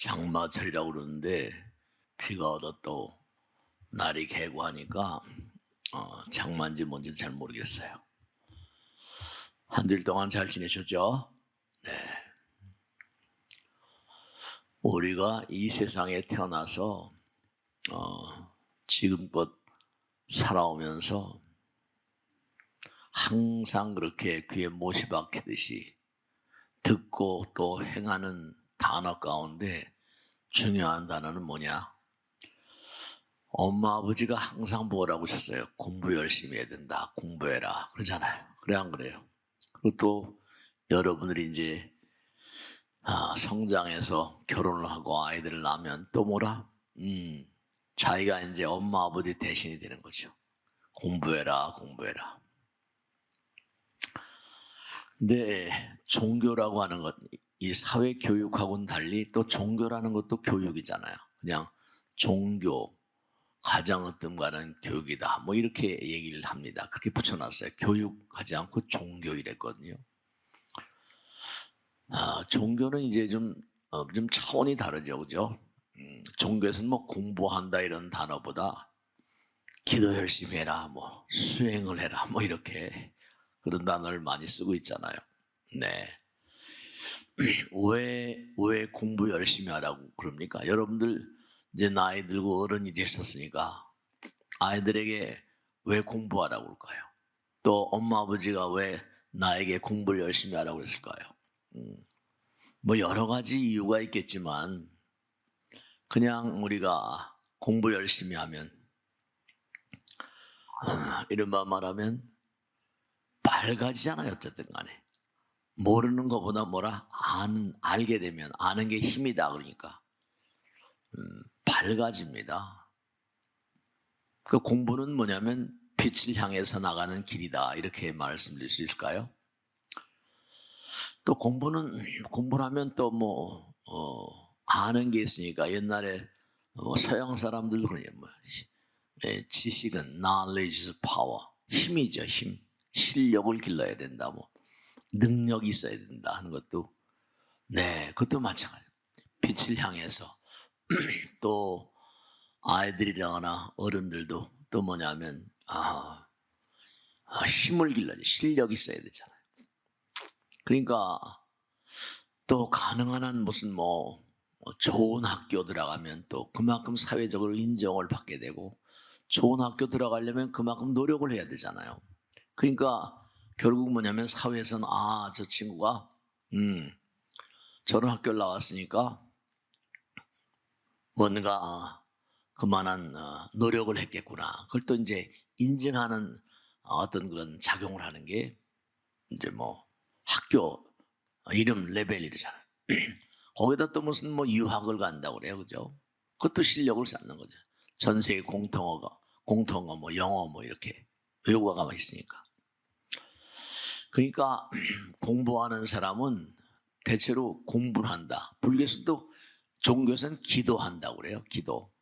장마철이라고 그러는데 비가 오다 또 날이 개고 하니까 장마인지 뭔지 잘 모르겠어요. 한 주일 동안 잘 지내셨죠? 네. 우리가 이 세상에 태어나서 지금껏 살아오면서 항상 그렇게 귀에 못이 박히듯이 듣고 또 행하는 단어 가운데 중요한 단어는 뭐냐? 엄마 아버지가 항상 뭐라고 하셨어요? 공부 열심히 해야 된다. 공부해라. 그러잖아요. 그래 안 그래요? 그리고 또 여러분들이 이제 성장해서 결혼을 하고 아이들을 낳으면 또 뭐라? 자기가 이제 엄마 아버지 대신이 되는 거죠. 공부해라, 공부해라. 근데 종교라고 하는 것, 이 사회 교육하고는 달리 또 종교라는 것도 교육이잖아요. 그냥 종교, 가정어떤 관한 교육이다. 뭐 이렇게 얘기를 합니다. 그렇게 붙여놨어요. 교육하지 않고 종교 이랬거든요. 종교는 이제 좀 차원이 다르죠, 그죠? 종교에서는 뭐 공부한다 이런 단어보다 기도 열심히 해라, 뭐 수행을 해라, 뭐 이렇게 그런 단어를 많이 쓰고 있잖아요. 네. 왜 공부 열심히 하라고 그럽니까? 여러분들 이제 나이 들고 어른이 되셨으니까 아이들에게 왜 공부하라고 그럴까요? 또 엄마 아버지가 왜 나에게 공부를 열심히 하라고 그랬을까요? 뭐 여러 가지 이유가 있겠지만 그냥 우리가 공부 열심히 하면 이른바 말하면 밝아지잖아요. 어쨌든 간에 모르는 것보다 알게 되면 아는 게 힘이다. 그러니까 밝아집니다. 그 공부는 뭐냐면 빛을 향해서 나가는 길이다. 이렇게 말씀드릴 수 있을까요? 또 공부를 하면 또 아는 게 있으니까 옛날에 서양 사람들도 그래요. 지식은 knowledge is power. 힘이죠, 힘. 실력을 길러야 된다. 능력이 있어야 된다 하는 것도 그것도 마찬가지. 빛을 향해서 또 아이들이라거나 어른들도 또 뭐냐면 힘을 길러야지. 실력이 있어야 되잖아요. 그러니까 또 가능한 한 무슨 좋은 학교 들어가면 또 그만큼 사회적으로 인정을 받게 되고 좋은 학교 들어가려면 그만큼 노력을 해야 되잖아요. 그러니까 결국 뭐냐면 사회에서는 저 친구가 저런 학교를 나왔으니까 뭔가 그만한 노력을 했겠구나. 그걸 또 이제 인증하는 어떤 그런 작용을 하는 게 이제 학교 이름 레벨 이러잖아요. 거기다 또 무슨 유학을 간다고 그래요. 그죠? 그것도 실력을 쌓는 거죠. 전 세계 공통어 영어 이렇게 외국어가 있으니까. 그러니까 공부하는 사람은 대체로 공부를 한다. 불교에서도 종교에서는 기도한다고 그래요. 기도.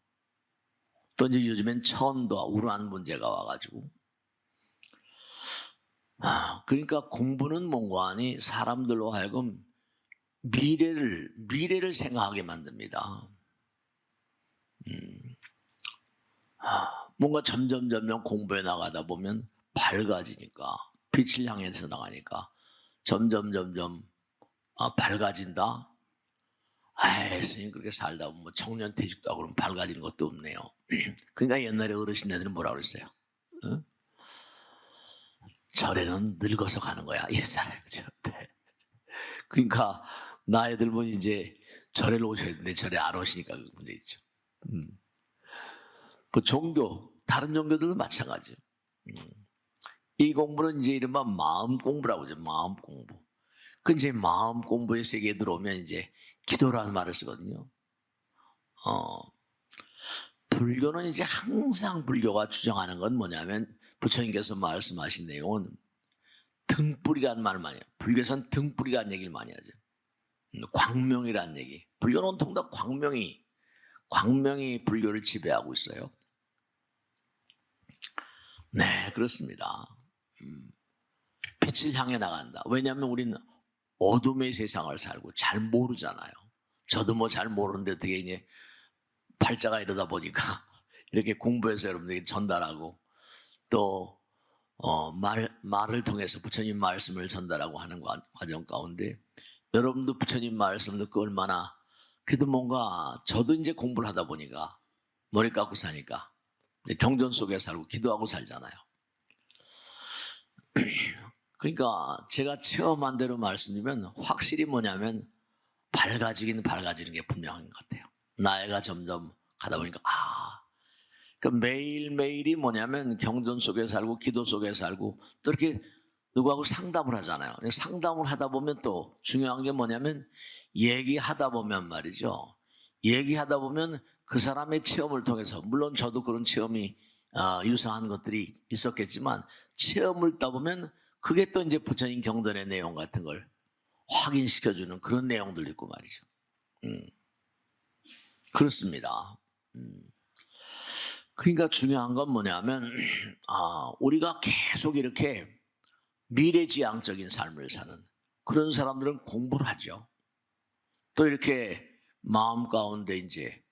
또 이제 요즘엔 천도와 우란 문제가 와가지고 그러니까 공부는 뭔가 하니 사람들로 하여금 미래를 생각하게 만듭니다. 뭔가 점점 공부해 나가다 보면 밝아지니까 빛을 향해서 나가니까 점점 밝아진다. 스님 그렇게 살다 보면 청년 퇴직도 하고 그러면 밝아지는 것도 없네요. 그러니까 옛날에 어르신네들은 뭐라고 그랬어요? 절에는 늙어서 가는 거야 이러잖아요. 그죠? 네. 그러니까 나이 들면 이제 절에 오셔야 되는데 절에 안 오시니까 그 문제 있죠. 그 종교 다른 종교들도 마찬가지예요. 이 공부는 이제 이른바 마음 공부라고 하죠. 마음 공부. 그 이제 마음 공부의 세계에 들어오면 이제 기도라는 말을 쓰거든요. 불교는 이제 항상 불교가 주장하는 건 뭐냐면 부처님께서 말씀하신 내용은 등불이라는 말을 많이 해요. 불교에서는 등불이라는 얘기를 많이 하죠. 광명이라는 얘기. 불교는 온통 다 광명이 불교를 지배하고 있어요. 네, 그렇습니다. 빛을 향해 나간다. 왜냐하면 우리는 어둠의 세상을 살고 잘 모르잖아요. 저도 뭐 잘 모르는데 어떻게 이제 팔자가 이러다 보니까 이렇게 공부해서 여러분들에게 전달하고 또 말을 통해서 부처님 말씀을 전달하고 하는 과정 가운데 여러분도 부처님 말씀 듣고 얼마나 그래도 뭔가 저도 이제 공부를 하다 보니까 머리 깎고 사니까 경전 속에 살고 기도하고 살잖아요. 그러니까 제가 체험한 대로 말씀드리면 확실히 뭐냐면 밝아지는 게 분명한 것 같아요. 나이가 점점 가다 보니까 그러니까 매일매일이 뭐냐면 경전 속에 살고 기도 속에 살고 또 이렇게 누구하고 상담을 하잖아요. 상담을 하다 보면 또 중요한 게 뭐냐면 얘기하다 보면 말이죠. 얘기하다 보면 그 사람의 체험을 통해서 물론 저도 그런 체험이 유사한 것들이 있었겠지만 체험을 따보면 그게 또 이제 부처님 경전의 내용 같은 걸 확인시켜주는 그런 내용들도 있고 말이죠. 그렇습니다. 그러니까 중요한 건 뭐냐면 우리가 계속 이렇게 미래지향적인 삶을 사는 그런 사람들은 공부를 하죠. 또 이렇게 마음 가운데 이제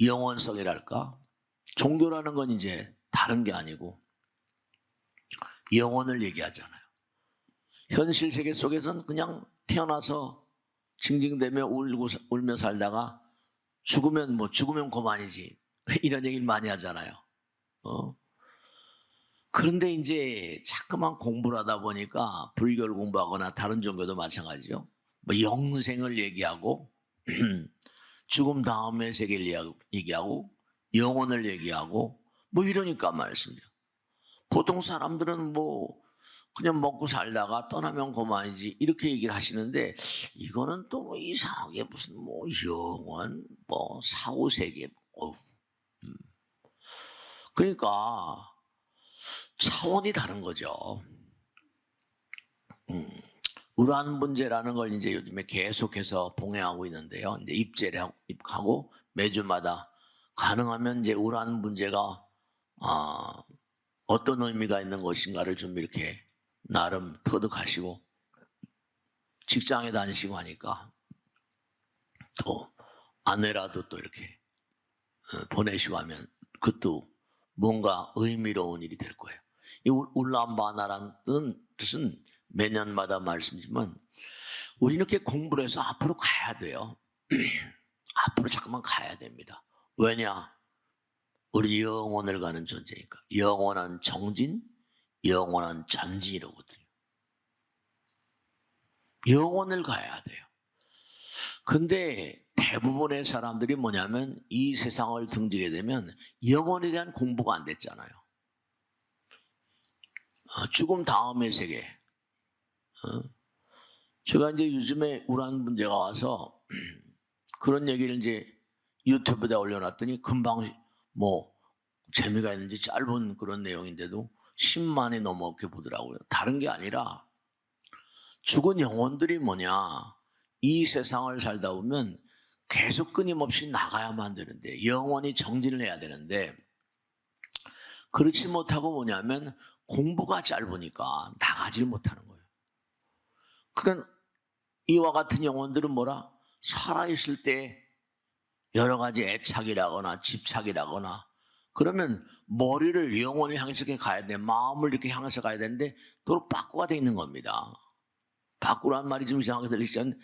영원성이랄까 종교라는 건 이제 다른 게 아니고 영혼을 얘기하잖아요. 현실 세계 속에서는 그냥 태어나서 징징대며 울며 살다가 죽으면 그만이지 이런 얘기를 많이 하잖아요. 그런데 이제 자꾸만 공부를 하다 보니까 불교를 공부하거나 다른 종교도 마찬가지죠. 뭐 영생을 얘기하고 죽음 다음의 세계를 얘기하고 영혼을 얘기하고 뭐 이러니까 말씀이죠. 보통 사람들은 뭐 그냥 먹고 살다가 떠나면 그만이지 이렇게 얘기를 하시는데 이거는 또 뭐 이상하게 무슨 뭐 영원 뭐 사후세계 그러니까 차원이 다른 거죠. 우란 문제라는 걸 이제 요즘에 계속해서 봉행하고 있는데요. 이제 입제를 하고 매주마다 가능하면 이제 우란 문제가 어떤 의미가 있는 것인가를 좀 이렇게 나름 터득하시고 직장에 다니시고 하니까 또 아내라도 또 이렇게 보내시고 하면 그것도 뭔가 의미로운 일이 될 거예요. 이 울란바나라는 뜻은 매년마다 말씀이지만 우리 이렇게 공부를 해서 앞으로 가야 돼요. 앞으로 잠깐만 가야 됩니다. 왜냐? 우리 영혼을 가는 존재니까. 영원한 정진, 영원한 전진이라거든요. 영혼을 가야 돼요. 근데 대부분의 사람들이 뭐냐면 이 세상을 등지게 되면 영혼에 대한 공부가 안 됐잖아요. 죽음 다음의 세계. 제가 이제 요즘에 우란 문제가 와서 그런 얘기를 이제 유튜브에다 올려놨더니 금방 뭐 재미가 있는지 짧은 그런 내용인데도 10만이 넘게 보더라고요. 다른 게 아니라 죽은 영혼들이 뭐냐 이 세상을 살다 보면 계속 끊임없이 나가야만 되는데 영원히 정진을 해야 되는데 그렇지 못하고 뭐냐면 공부가 짧으니까 나가질 못하는 거예요. 그러니까 이와 같은 영혼들은 뭐라 살아있을 때 여러 가지 애착이라거나 집착이라거나 그러면 머리를 영혼을 향해서 가야 돼. 마음을 이렇게 향해서 가야 되는데 도로 빠꾸가 돼 있는 겁니다. 빠꾸란 말이 좀 이상하게 들리시면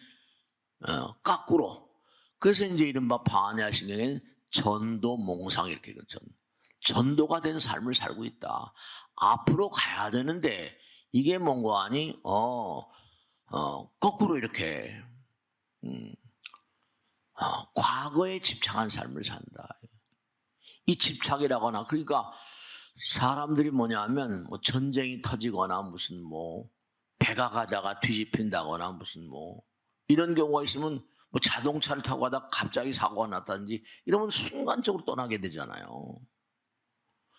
까꾸로. 그래서 이제 이른바 반야신경에는 전도몽상 이렇게 전도가 된 삶을 살고 있다. 앞으로 가야 되는데 이게 뭔가 아니 거꾸로 이렇게 과거에 집착한 삶을 산다. 이 집착이라거나 그러니까 사람들이 뭐냐면 뭐 전쟁이 터지거나 무슨 뭐 배가 가다가 뒤집힌다거나 무슨 뭐 이런 경우가 있으면 뭐 자동차를 타고 가다가 갑자기 사고가 났다든지 이러면 순간적으로 떠나게 되잖아요.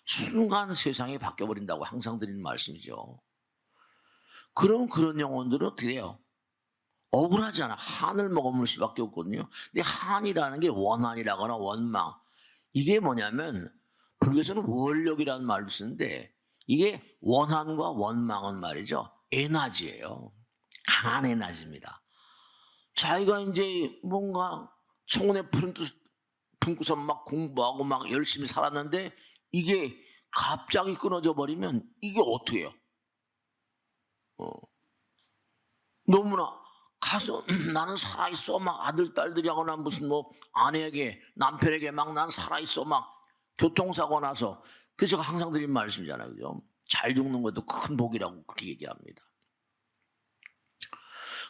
순간 세상이 바뀌어버린다고 항상 드리는 말씀이죠. 그럼 그런 영혼들은 어떻게 해요? 억울하잖아. 한을 먹어볼 수밖에 없거든요. 근데 한이라는 게 원한이라거나 원망. 이게 뭐냐면 불교에서는 원력이라는 말을 쓰는데 이게 원한과 원망은 말이죠. 에너지예요. 강한 에너지입니다. 자기가 이제 뭔가 청혼에 품고서 막 공부하고 막 열심히 살았는데 이게 갑자기 끊어져 버리면 이게 어떻게 해요? 너무나 가서 나는 살아있어 막 아들 딸들이하거나 무슨 뭐 아내에게 남편에게 막 난 살아있어 막 교통사고 나서 그래서 제가 항상 드린 말씀이잖아요. 그죠? 잘 죽는 것도 큰 복이라고 그렇게 얘기합니다.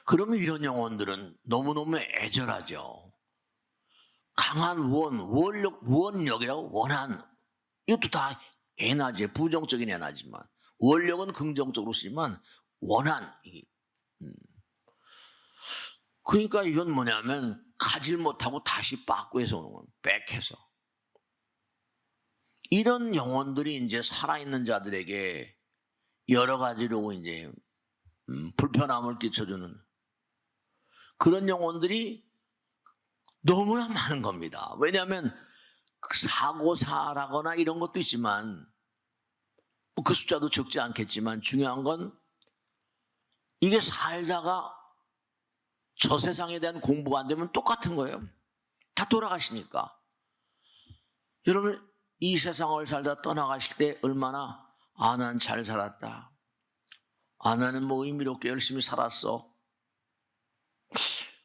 그러면 이런 영혼들은 너무너무 애절하죠. 강한 원력이라고 원한 이것도 다 에너지 부정적인 에너지만 원력은 긍정적으로 쓰지만 원한 그러니까 이건 뭐냐면 가질 못하고 다시 빠꾸해서 오는 건 백해서 이런 영혼들이 이제 살아있는 자들에게 여러 가지로 이제 불편함을 끼쳐주는 그런 영혼들이 너무나 많은 겁니다. 왜냐하면 사고사라거나 이런 것도 있지만 그 숫자도 적지 않겠지만 중요한 건 이게 살다가 저 세상에 대한 공부가 안 되면 똑같은 거예요. 다 돌아가시니까. 여러분 이 세상을 살다 떠나가실 때 얼마나 난 잘 살았다. 나는 뭐 의미롭게 열심히 살았어.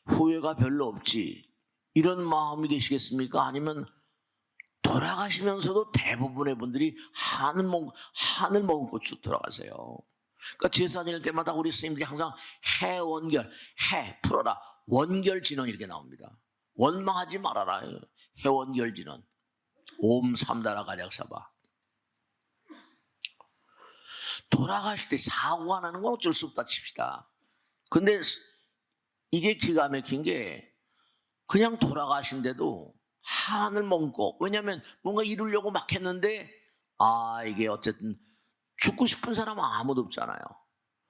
후회가 별로 없지. 이런 마음이 되시겠습니까? 아니면 돌아가시면서도 대부분의 분들이 한을 머금고 쭉 돌아가세요. 그러니까 제사 지낼 때마다 우리 스님들이 항상 해원결, 해 풀어라, 원결진원 이렇게 나옵니다. 원망하지 말아라. 해원결진원. 옴 삼다라 가작사바. 돌아가실 때 사고가 나는 건 어쩔 수 없다 칩시다. 근데 이게 기가 막힌 게 그냥 돌아가신데도 한을 머금고 왜냐하면 뭔가 이루려고 막 했는데 이게 어쨌든 죽고 싶은 사람은 아무도 없잖아요.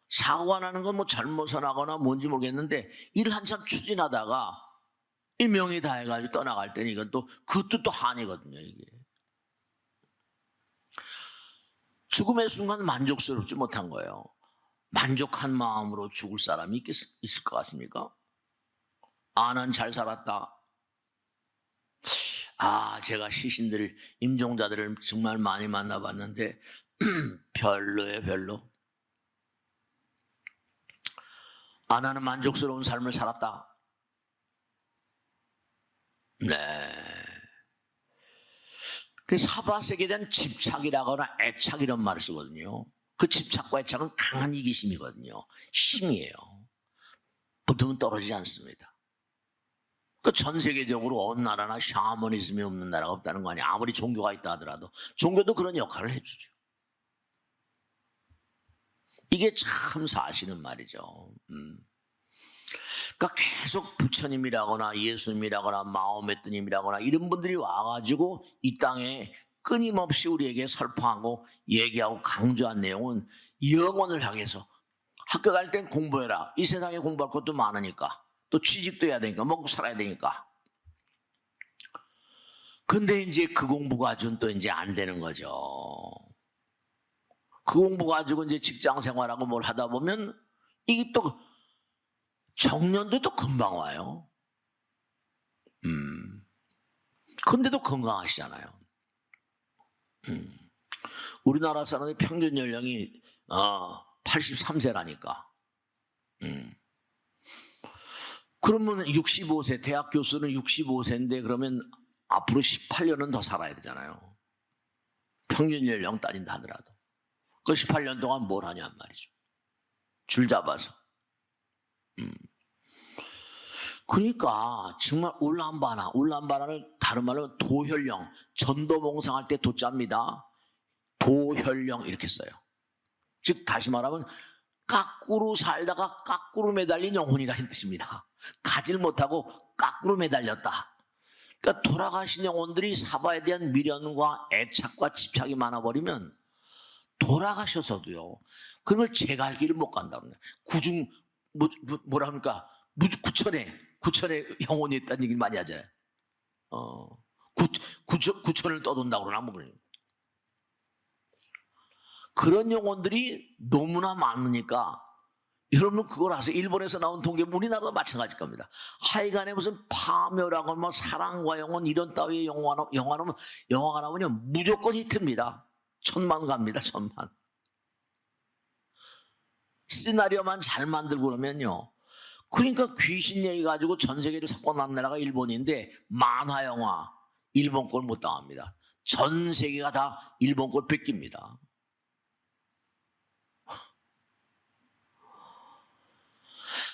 사고가 나는 건 뭐 잘못을 하거나 뭔지 모르겠는데 일을 한참 추진하다가 이 명이 다 해가지고 떠나갈 때는 이건 또 그것도 또 한이거든요. 이게 죽음의 순간 만족스럽지 못한 거예요. 만족한 마음으로 죽을 사람이 있을 것 같습니까? 난 잘 살았다. 제가 시신들, 임종자들을 정말 많이 만나봤는데 별로예요, 별로. 나는 만족스러운 삶을 살았다. 네. 그 사바색에 대한 집착이라거나 애착 이런 말을 쓰거든요. 그 집착과 애착은 강한 이기심이거든요. 힘이에요. 보통은 떨어지지 않습니다. 그 전 세계적으로 어느 나라나 샤머니즘이 없는 나라가 없다는 거 아니에요. 아무리 종교가 있다 하더라도 종교도 그런 역할을 해주죠. 이게 참 사실은 말이죠. 그러니까 계속 부처님이라거나 예수님이라거나 마호메트님이라거나 이런 분들이 와가지고 이 땅에 끊임없이 우리에게 설파하고 얘기하고 강조한 내용은 영혼을 향해서 학교 갈 땐 공부해라. 이 세상에 공부할 것도 많으니까. 또 취직도 해야 되니까 먹고 살아야 되니까. 근데 이제 그 공부 가지고는 또 이제 안 되는 거죠. 그 공부 가지고 이제 직장 생활하고 뭘 하다 보면 이게 또 정년도 또 금방 와요. 근데도 건강하시잖아요. 우리나라 사람의 평균 연령이 83세라니까. 그러면 65세, 대학 교수는 65세인데 그러면 앞으로 18년은 더 살아야 되잖아요. 평균 연령 따진다 하더라도. 그 18년 동안 뭘 하냔 말이죠. 줄 잡아서. 그러니까 정말 울란바나를 다른 말로 도혈령, 전도몽상할 때 도자입니다. 도혈령 이렇게 써요. 즉 다시 말하면 까꾸로 살다가 까꾸로 매달린 영혼이라는 뜻입니다. 가질 못하고 까꾸로 매달렸다. 그러니까 돌아가신 영혼들이 사바에 대한 미련과 애착과 집착이 많아버리면 돌아가셔서도요. 그런 걸 제갈 길을 못 간다고 해요. 뭐라 합니까? 구천에 영혼이 있다는 얘기를 많이 하잖아요. 구천을 떠돈다고 그러나 뭐 그래요. 그런 영혼들이 너무나 많으니까 여러분 그걸 아세요? 일본에서 나온 통계, 우리나라도 마찬가지일 겁니다. 하여간에 무슨 파묘라고 뭐 사랑과 영혼 이런 따위의 영화가 나오면 무조건 히트입니다. 1000만 갑니다. 1000만. 시나리오만 잘 만들고 그러면요. 그러니까 귀신 얘기 가지고 전 세계를 석권한 나라가 일본인데 만화 영화 일본 걸 못 당합니다. 전 세계가 다 일본 걸 뺏깁니다.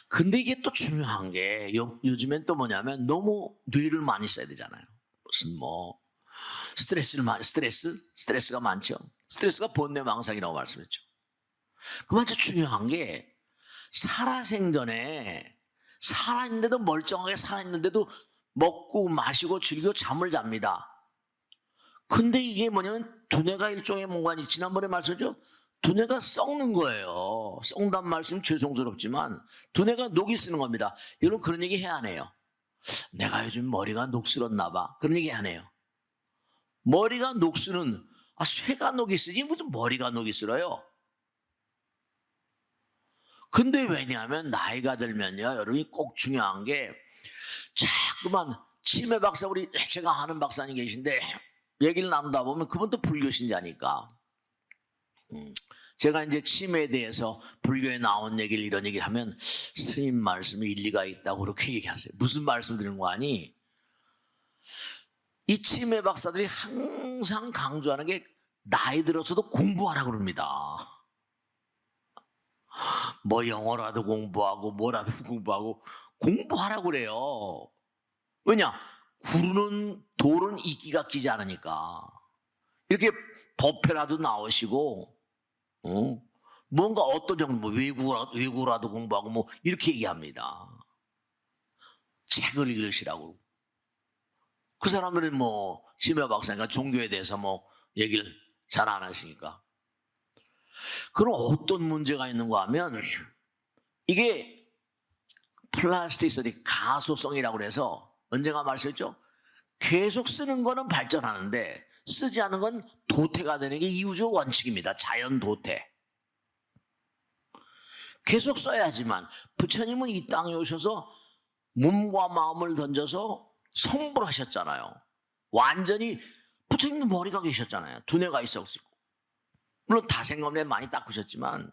근데 이게 또 중요한 게 요즘엔 또 뭐냐면 너무 뇌를 많이 써야 되잖아요. 무슨 뭐 스트레스가 많죠. 스트레스가 번뇌망상이라고 말씀했죠. 그만 좀 중요한 게 살아생전에 살아있는데도 멀쩡하게 살아있는데도 먹고 마시고 즐기고 잠을 잡니다. 근데 이게 뭐냐면 두뇌가 일종의 뭔가니 지난번에 말씀드렸죠. 두뇌가 썩는 거예요. 썩는 말씀 죄송스럽지만 두뇌가 녹이 쓰는 겁니다. 여러분 그런 얘기 해야 하네요. 내가 요즘 머리가 녹슬었나 봐. 그런 얘기 안 해요. 머리가 녹슬은 쇠가 녹이 쓰지 무슨 머리가 녹이 슬어요. 근데 왜냐하면 나이가 들면요, 여러분이 꼭 중요한 게 자꾸만 치매 박사, 제가 아는 박사님 계신데 얘기를 나누다 보면 그분도 불교 신자니까 제가 이제 치매에 대해서 불교에 나온 얘기를 이런 얘기를 하면 스님 말씀이 일리가 있다고 그렇게 얘기하세요. 무슨 말씀 드리는 거 아니? 이 치매 박사들이 항상 강조하는 게 나이 들어서도 공부하라고 그럽니다. 뭐 영어라도 공부하고 뭐라도 공부하고 공부하라고 그래요. 왜냐? 구르는 돌은 이끼가 끼지 않으니까. 이렇게 법회라도 나오시고 뭔가 어떤 정도 뭐 외국어라도 공부하고 뭐 이렇게 얘기합니다. 책을 읽으시라고. 그 사람들은 뭐 치매 박사니까 종교에 대해서 뭐 얘기를 잘 안 하시니까. 그럼 어떤 문제가 있는가 하면 이게 플라스티시티 가소성이라고 그래서 언젠가 말씀했죠. 계속 쓰는 거는 발전하는데 쓰지 않은 건 도태가 되는 게 이우주 원칙입니다. 자연 도태. 계속 써야지만 부처님은 이 땅에 오셔서 몸과 마음을 던져서 성불 하셨잖아요. 완전히 부처님도 머리가 계셨잖아요. 두뇌가 있었고. 물론 다생검에 많이 닦으셨지만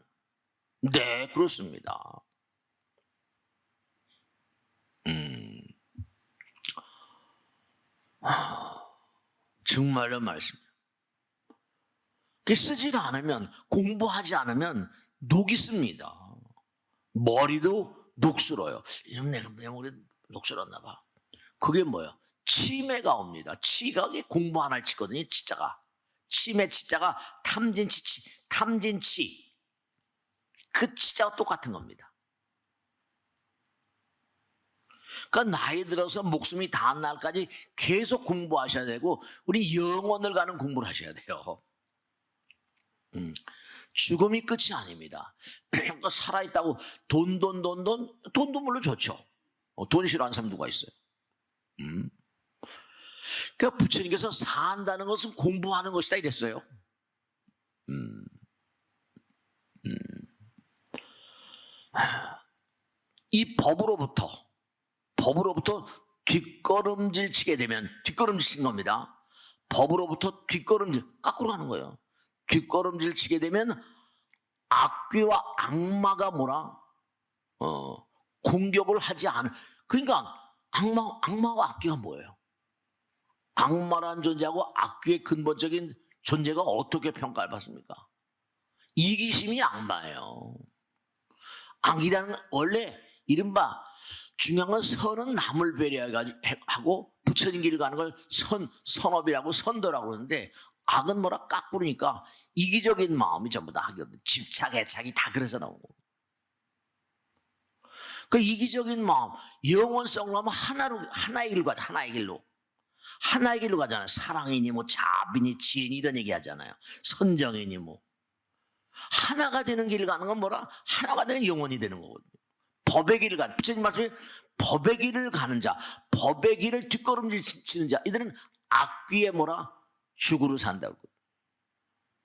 네, 그렇습니다. 정말로 말씀이에요. 쓰지 않으면, 공부하지 않으면 녹이 씁니다. 머리도 녹슬어요. 내 머리 녹슬었나 봐. 그게 뭐예요? 치매가 옵니다. 치가 공부 안 할 치거든요. 치자가. 치매 치자가 탐진치. 그 치자가 똑같은 겁니다. 그러니까 나이 들어서 목숨이 닿은 날까지 계속 공부하셔야 되고 우리 영혼을 가는 공부를 하셔야 돼요. 죽음이 끝이 아닙니다. 그러니까 살아있다고 돈도 물론 좋죠. 돈 싫어하는 사람 누가 있어요? 그러니까 부처님께서 산다는 것은 공부하는 것이다 이랬어요. 이 법으로부터 뒷걸음질 치게 되면 뒷걸음질 친 겁니다. 법으로부터 거꾸로 가는 거예요. 뒷걸음질 치게 되면 악귀와 악마가 공격을 하지 않은. 그러니까 악마와 악귀가 뭐예요? 악마라는 존재하고 악귀의 근본적인 존재가 어떻게 평가를 받습니까? 이기심이 악마예요. 악이라는 원래 이른바 중요한 건 선은 남을 배려하고 부처님 길을 가는 걸 선업이라고 선도라고 그러는데 악은 깎으니까 이기적인 마음이 전부 다 하거든. 집착, 애착이 다 그래서 나오고. 그 이기적인 마음, 영원성으로 하면 하나의 길로 가자. 하나의 길로 가잖아요. 사랑이니 뭐 자비니 지혜니 이런 얘기 하잖아요. 선정이니 뭐. 하나가 되는 길을 가는 건 하나가 되는 영혼이 되는 거거든요. 법의 길을 가는, 부처님 말씀에 법의 길을 가는 자, 법의 길을 뒷걸음질 치는 자, 이들은 악귀에 죽으로 산다고.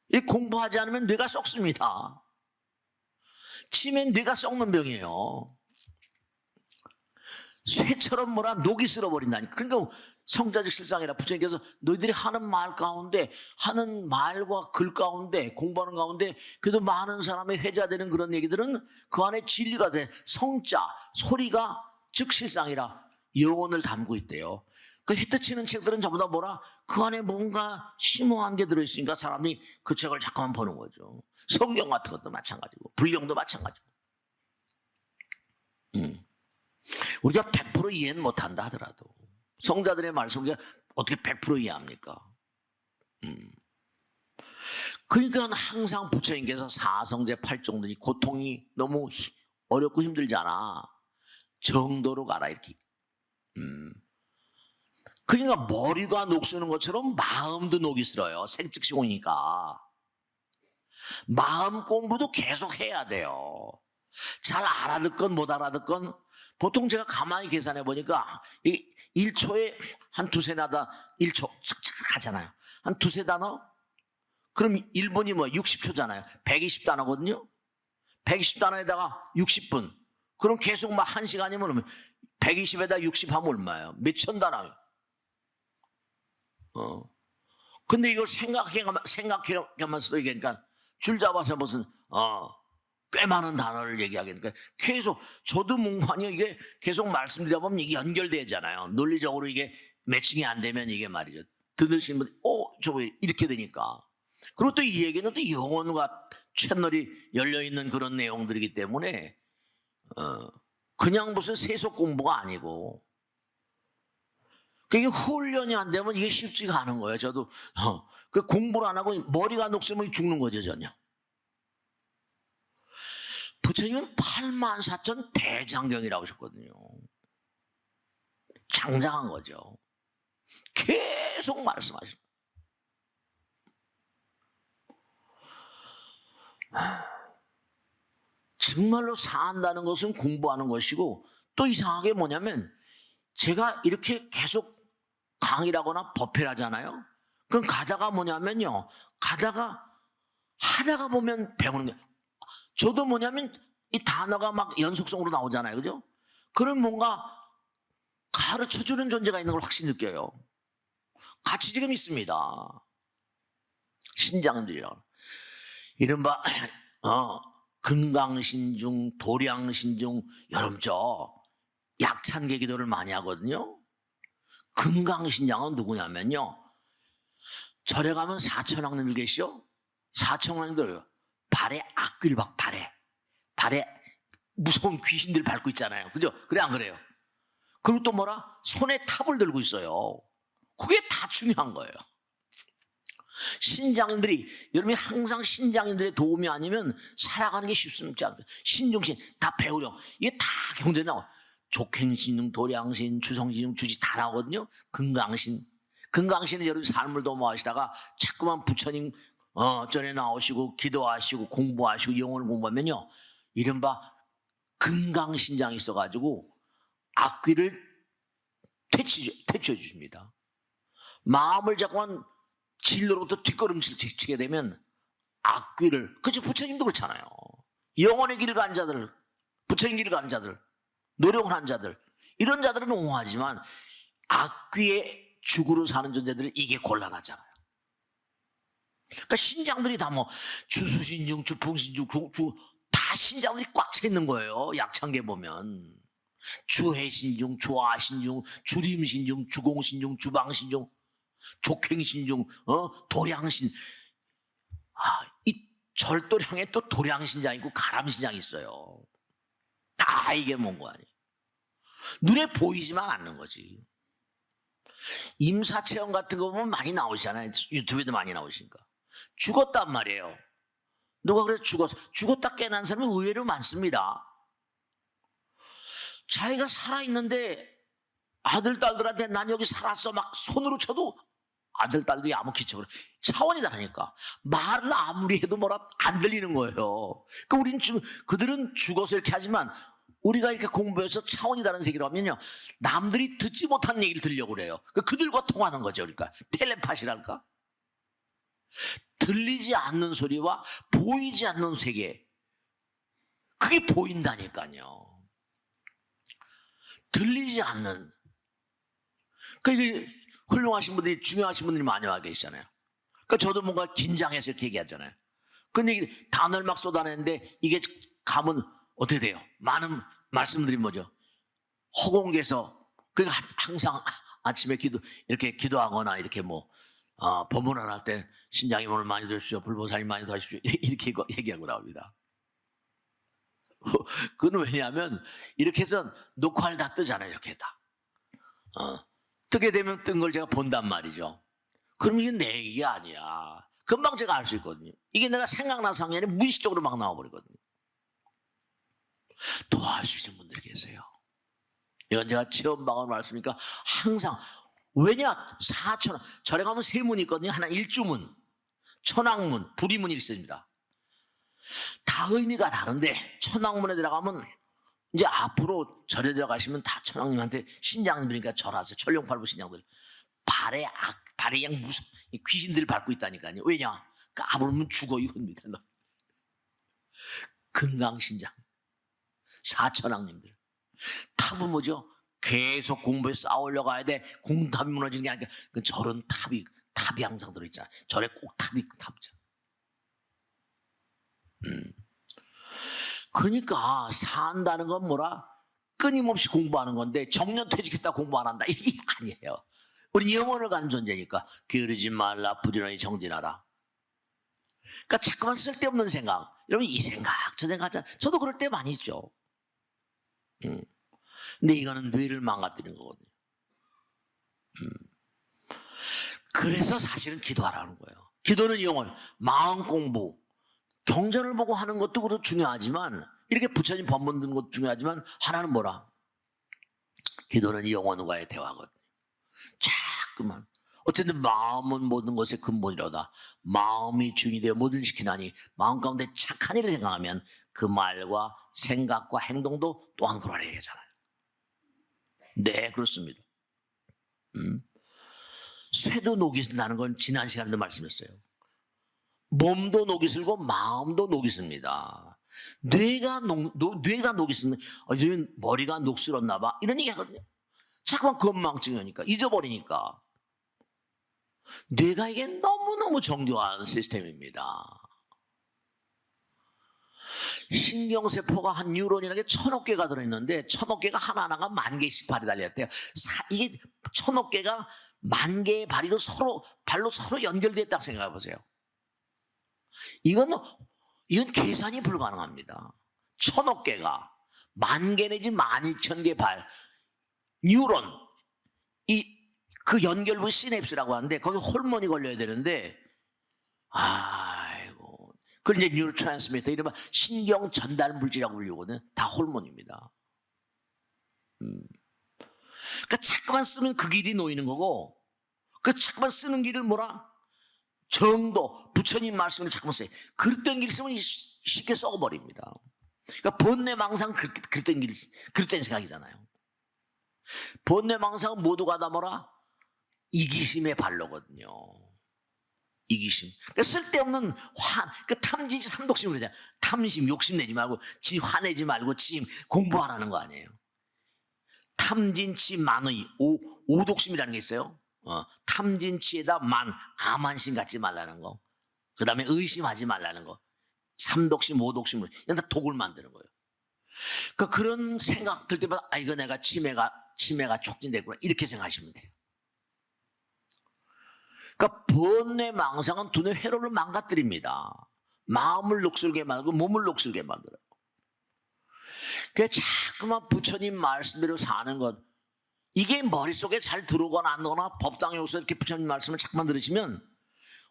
이 공부하지 않으면 뇌가 썩습니다. 치매 뇌가 썩는 병이에요. 쇠처럼 뭐라 녹이 쓸어버린다니. 그러니까 성자적 실상이라 부처님께서 너희들이 하는 말 가운데, 하는 말과 글 가운데, 공부하는 가운데 그래도 많은 사람의 회자되는 그런 얘기들은 그 안에 진리가 돼. 성자, 소리가 즉 실상이라 영혼을 담고 있대요. 그 히트치는 책들은 전부 다 뭐라? 그 안에 뭔가 심오한 게 들어있으니까 사람이 그 책을 잠깐만 보는 거죠. 성경 같은 것도 마찬가지고 불경도 마찬가지고. 우리가 100% 이해는 못한다 하더라도 성자들의 말씀을 우리가 어떻게 100% 이해합니까? 그러니까 항상 부처님께서 사성제 8종들이 고통이 너무 어렵고 힘들잖아. 정도로 가라 이렇게. 그러니까 머리가 녹쓰는 것처럼 마음도 녹이 슬어요. 생즉시공이니까. 마음 공부도 계속 해야 돼요. 잘 알아듣건 못 알아듣건 보통 제가 가만히 계산해 보니까 1초에 한 두세 단어 1초 착착 하잖아요. 한 두세 단어? 그럼 1분이 뭐 60초잖아요. 120단어거든요. 120단어에다가 60분. 그럼 계속 막 1시간이면 120에다 60 하면 얼마예요? 몇천 단어예요. 근데 이걸 생각해가면서도 얘기하니까 줄 잡아서 무슨 꽤 많은 단어를 얘기하니까 계속 저도 몽환이 이게 계속 말씀드리다 보면 이게 연결되잖아요. 논리적으로 이게 매칭이 안 되면 이게 말이죠. 들으시는 분이 저거 이렇게 되니까. 그리고 또 이 얘기는 또 영혼과 채널이 열려있는 그런 내용들이기 때문에 그냥 무슨 세속 공부가 아니고 그게 훈련이 안 되면 이게 쉽지가 않은 거예요. 저도 그 공부를 안 하고 머리가 녹슬면 죽는 거죠 전혀. 부처님은 84,000 대장경이라고 하셨거든요. 장장한 거죠. 계속 말씀하시는 정말로 산다는 것은 공부하는 것이고 또 이상하게 뭐냐면 제가 이렇게 계속 강의를 법회를 하잖아요. 그럼 가다가 뭐냐면요. 하다가 보면 배우는 거예요. 저도 뭐냐면 이 단어가 막 연속성으로 나오잖아요. 그죠? 그럼 뭔가 가르쳐주는 존재가 있는 걸 확실히 느껴요. 같이 지금 있습니다. 신장들이라고. 이른바 금강신중, 도량신중, 여러분 저 약찬계 기도를 많이 하거든요. 금강신장은 누구냐면요. 절에 가면 사천왕님들 계시죠? 사천왕님들 발에 악귀를 발에 무서운 귀신들 밟고 있잖아요. 그죠? 그래 안 그래요? 그리고 또 뭐라? 손에 탑을 들고 있어요. 그게 다 중요한 거예요. 신장인들이 여러분이 항상 신장인들의 도움이 아니면 살아가는 게 쉽지 않아요. 신중신 다 배우려. 이게 다 경전에 나와. 족행신중, 도량신, 주성신중, 주지 다 나오거든요. 금강신은 여러분 삶을 도모하시다가 자꾸만 부처님 전에 나오시고 기도하시고 공부하시고 영혼을 공부하면요. 이른바 금강신장이 있어가지고 악귀를 퇴치해 주십니다. 마음을 자꾸만 진로로부터 뒷걸음질 치게 되면 악귀를, 그죠? 부처님도 그렇잖아요. 영혼의 길을 간 자들, 부처님 길을 간 자들, 노력을 한 자들, 이런 자들은 옹호하지만 악귀의 죽으로 사는 존재들은 이게 곤란하잖아요. 그러니까 신장들이 다 뭐 주수신중, 주풍신중, 다 신장들이 꽉 차 있는 거예요. 약창계 보면 주해신중, 주화신중, 주림신중, 주공신중, 주방신중, 족행신중, 도량신. 이 절도량에 또 도량신장 있고 가람신장이 있어요. 다 이게 뭔거 아니에요. 눈에 보이지만 않는 거지. 임사체험 같은 거 보면 많이 나오시잖아요. 유튜브에도 많이 나오시니까. 죽었단 말이에요. 누가 그래서 죽었다 깨어난 사람이 의외로 많습니다. 자기가 살아있는데 아들, 딸들한테 난 여기 살았어 막 손으로 쳐도 아들, 딸들이 아무 기척을 차원이 다르니까 말을 아무리 해도 뭐라 안 들리는 거예요. 그러니까 그들은 죽어서 이렇게 하지만 우리가 이렇게 공부해서 차원이 다른 세계로 하면요, 남들이 듣지 못한 얘기를 들으려고 그래요. 그들과 통하는 거죠. 그러니까 텔레파시랄까? 들리지 않는 소리와 보이지 않는 세계, 그게 보인다니까요. 들리지 않는. 그러니까 훌륭하신 분들이, 중요하신 분들이 많이 와 계시잖아요. 그러니까 저도 뭔가 긴장해서 이렇게 얘기하잖아요. 근데 단어를 막 쏟아내는데 이게 가면 어떻게 돼요? 많은 말씀들이 뭐죠? 허공에서. 그러니까 항상 아침에 이렇게 기도하거나 이렇게 법문을 할 때 신장님 오늘 많이 도와주십시오. 불보살님 많이 도와주십시오. 이렇게 얘기하고 나옵니다. 그건 왜냐하면 이렇게 해서 녹화를 다 뜨잖아요. 이렇게 다. 뜨게 되면 뜬 걸 제가 본단 말이죠. 그럼 이게 내 얘기가 아니야. 금방 제가 알 수 있거든요. 이게 내가 생각나서 한 게 아니라 무의식적으로 막 나와버리거든요. 도와주시는 분들이 계세요. 이건 제가 체험방을 말씀이니까 항상. 왜냐? 4천원. 절에 가면 세 문이 있거든요. 하나 일주문, 천왕문, 불의문이 있습니다. 다 의미가 다른데 천왕문에 들어가면 이제 앞으로 절에 들어가시면 다 천왕님한테 신장님들이니까 절하세요. 천룡팔부 신장들. 발에 그냥 무슨 귀신들 밟고 있다니까요. 왜냐? 까불면 죽어 이겁니다. 금강신장, 사천왕님들. 탑은 뭐죠? 계속 공부에 쌓으려 가야 돼. 공탑이 무너지는 게 아니라 절은 탑이 항상 들어있잖아요. 절에 꼭 탑이죠. 그러니까 산다는 건 뭐라? 끊임없이 공부하는 건데 정년퇴직했다 공부 안 한다 이게 아니에요. 우리 영혼을 가는 존재니까 게으르지 말라 부지런히 정진하라. 그러니까 자꾸만 쓸데없는 생각. 여러분 이 생각 저 생각 하잖아요. 저도 그럴 때 많이 있죠. 근데 이거는 뇌를 망가뜨리는 거거든요. 그래서 사실은 기도하라는 거예요. 기도는 영혼, 마음 공부, 경전을 보고 하는 것도 그렇고 중요하지만 이렇게 부처님 법문 듣는 것도 중요하지만 하나는 뭐라? 기도는 영혼과의 대화거든요. 자꾸만. 어쨌든 마음은 모든 것의 근본이로다. 마음이 주인이 되어 모든 일 시키나니 마음 가운데 착한 일을 생각하면 그 말과 생각과 행동도 또한 그러하라 얘기하잖아요. 네, 그렇습니다. 쇠도 녹이 쓴다는 건 지난 시간에도 말씀했어요. 몸도 녹이 슬고 마음도 녹이 씁니다. 뇌가 녹이 쓰는, 요즘 머리가 녹슬었나 봐. 이런 얘기 하거든요. 자꾸만 건망증이 오니까, 잊어버리니까. 뇌가 이게 너무너무 정교한 시스템입니다. 신경세포가 한 뉴런이라는 게 1000억 개가 들어있는데 1000억 개가 하나하나가 10,000개씩 발이 달렸대요. 이게 1000억 개가 10,000개의 발로 서로 연결됐다고 생각해 보세요. 이건 계산이 불가능합니다. 1000억 개가 10,000개 내지 12,000개 발 뉴런 그 연결부 시냅스라고 하는데 거기 호르몬이 걸려야 되는데 아이고 그걸 이제 뉴로트랜스미터 이른바 신경 전달 물질이라고 불리거든요. 다 호르몬입니다. 그러니까 자꾸만 쓰면 그 길이 놓이는 거고 그 자꾸만 쓰는 길을 뭐라? 정도, 부처님 말씀을 자꾸만 써요. 그릇된 길 쓰면 쉽게 썩어버립니다. 그러니까 번뇌망상 그릇된 생각이잖아요. 번뇌망상은 모두가 다 뭐라? 이기심의 발로거든요. 이기심. 그러니까 쓸데없는 탐진치 삼독심을 그러잖아요. 탐심, 욕심 내지 말고 지 화내지 말고 지 공부하라는 거 아니에요. 탐진치 만의 오독심이라는 게 있어요. 탐진치에다 아만심 갖지 말라는 거. 그 다음에 의심하지 말라는 거. 삼독심, 오독심을 이건 다 독을 만드는 거예요. 그러니까 그런 생각 들 때마다 이거 내가 치매가 촉진됐구나 이렇게 생각하시면 돼요. 그러니까 번뇌망상은 두뇌 회로를 망가뜨립니다. 마음을 녹슬게 만들고 몸을 녹슬게 만들어요. 그러니까 자꾸만 부처님 말씀대로 사는 것 이게 머릿속에 잘 들어오거나 안 들어오거나 법당에 오서 이렇게 부처님 말씀을 자꾸만 들으시면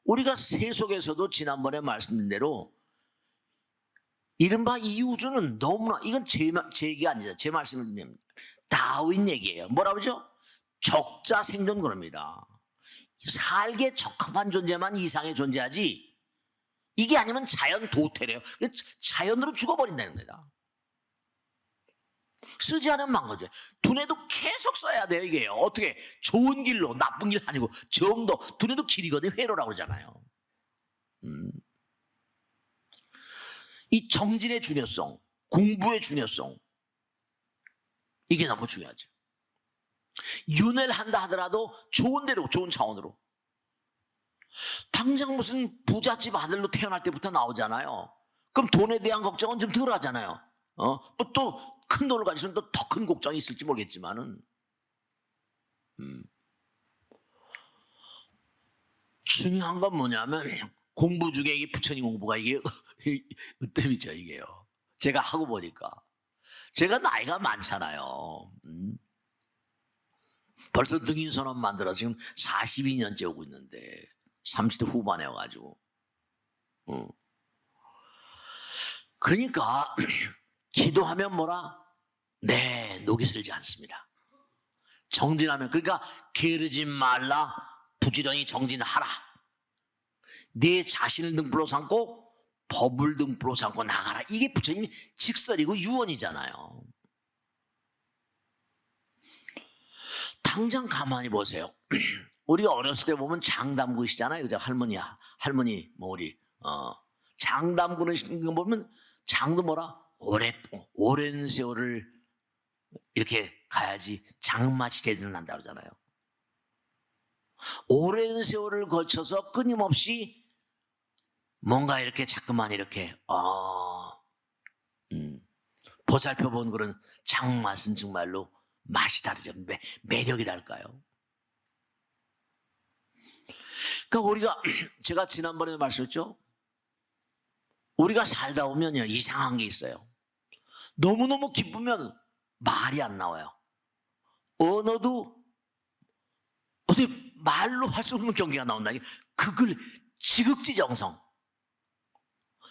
우리가 세속에서도 지난번에 말씀드린 대로 이른바 이 우주는 너무나 이건 제 얘기가 아니죠. 제 말씀입니다. 다윈 얘기예요. 뭐라고 그러죠? 적자 생존 그럽니다. 살기에 적합한 존재만 이상에 존재하지 이게 아니면 자연 도태래요. 자연으로 죽어버린다는 겁니다. 쓰지 않으면 망가져요. 두뇌도 계속 써야 돼요. 이게 어떻게 좋은 길로 나쁜 길 아니고 정도 두뇌도 길이거든요. 회로라고 그러잖아요. 이 정진의 중요성 공부의 중요성, 이게 너무 중요하죠. 윤회를 한다 하더라도 좋은 데로, 좋은 차원으로. 당장 무슨 부잣집 아들로 태어날 때부터 나오잖아요. 그럼 돈에 대한 걱정은 좀 덜 하잖아요. 또 큰 돈을 가지면 또 더 큰 걱정이 있을지 모르겠지만은, 중요한 건 뭐냐면 공부 중에 이게 부처님 공부가 이게 으뜸이죠, 이게요. 제가 하고 보니까 제가 나이가 많잖아요. 벌써 등인선언 만들어 지금 42년째 오고 있는데 30대 후반에 와가지고 그러니까 기도하면 뭐라? 네, 녹이 슬지 않습니다. 정진하면, 그러니까 게으르지 말라, 부지런히 정진하라. 네 자신을 등불로 삼고 법을 등불로 삼고 나가라. 이게 부처님 직설이고 유언이잖아요. 당장 가만히 보세요. 우리가 어렸을 때 보면 장 담그시잖아요. 그죠? 할머니 뭐 우리 장 담그는 거 보면 장도 뭐라? 오랜 세월을 이렇게 가야지 장맛이 제대로 난다 그러잖아요. 오랜 세월을 거쳐서 끊임없이 뭔가 이렇게 자꾸만 이렇게 보살펴본 그런 장맛은 정말로 맛이 다르죠. 매력이랄까요. 그러니까 우리가 제가 지난번에 말씀했죠. 우리가 살다 보면요 이상한 게 있어요. 너무너무 기쁘면 말이 안 나와요. 언어도 어떻게 말로 할 수 없는 경계가 나온다니. 그걸 지극지정성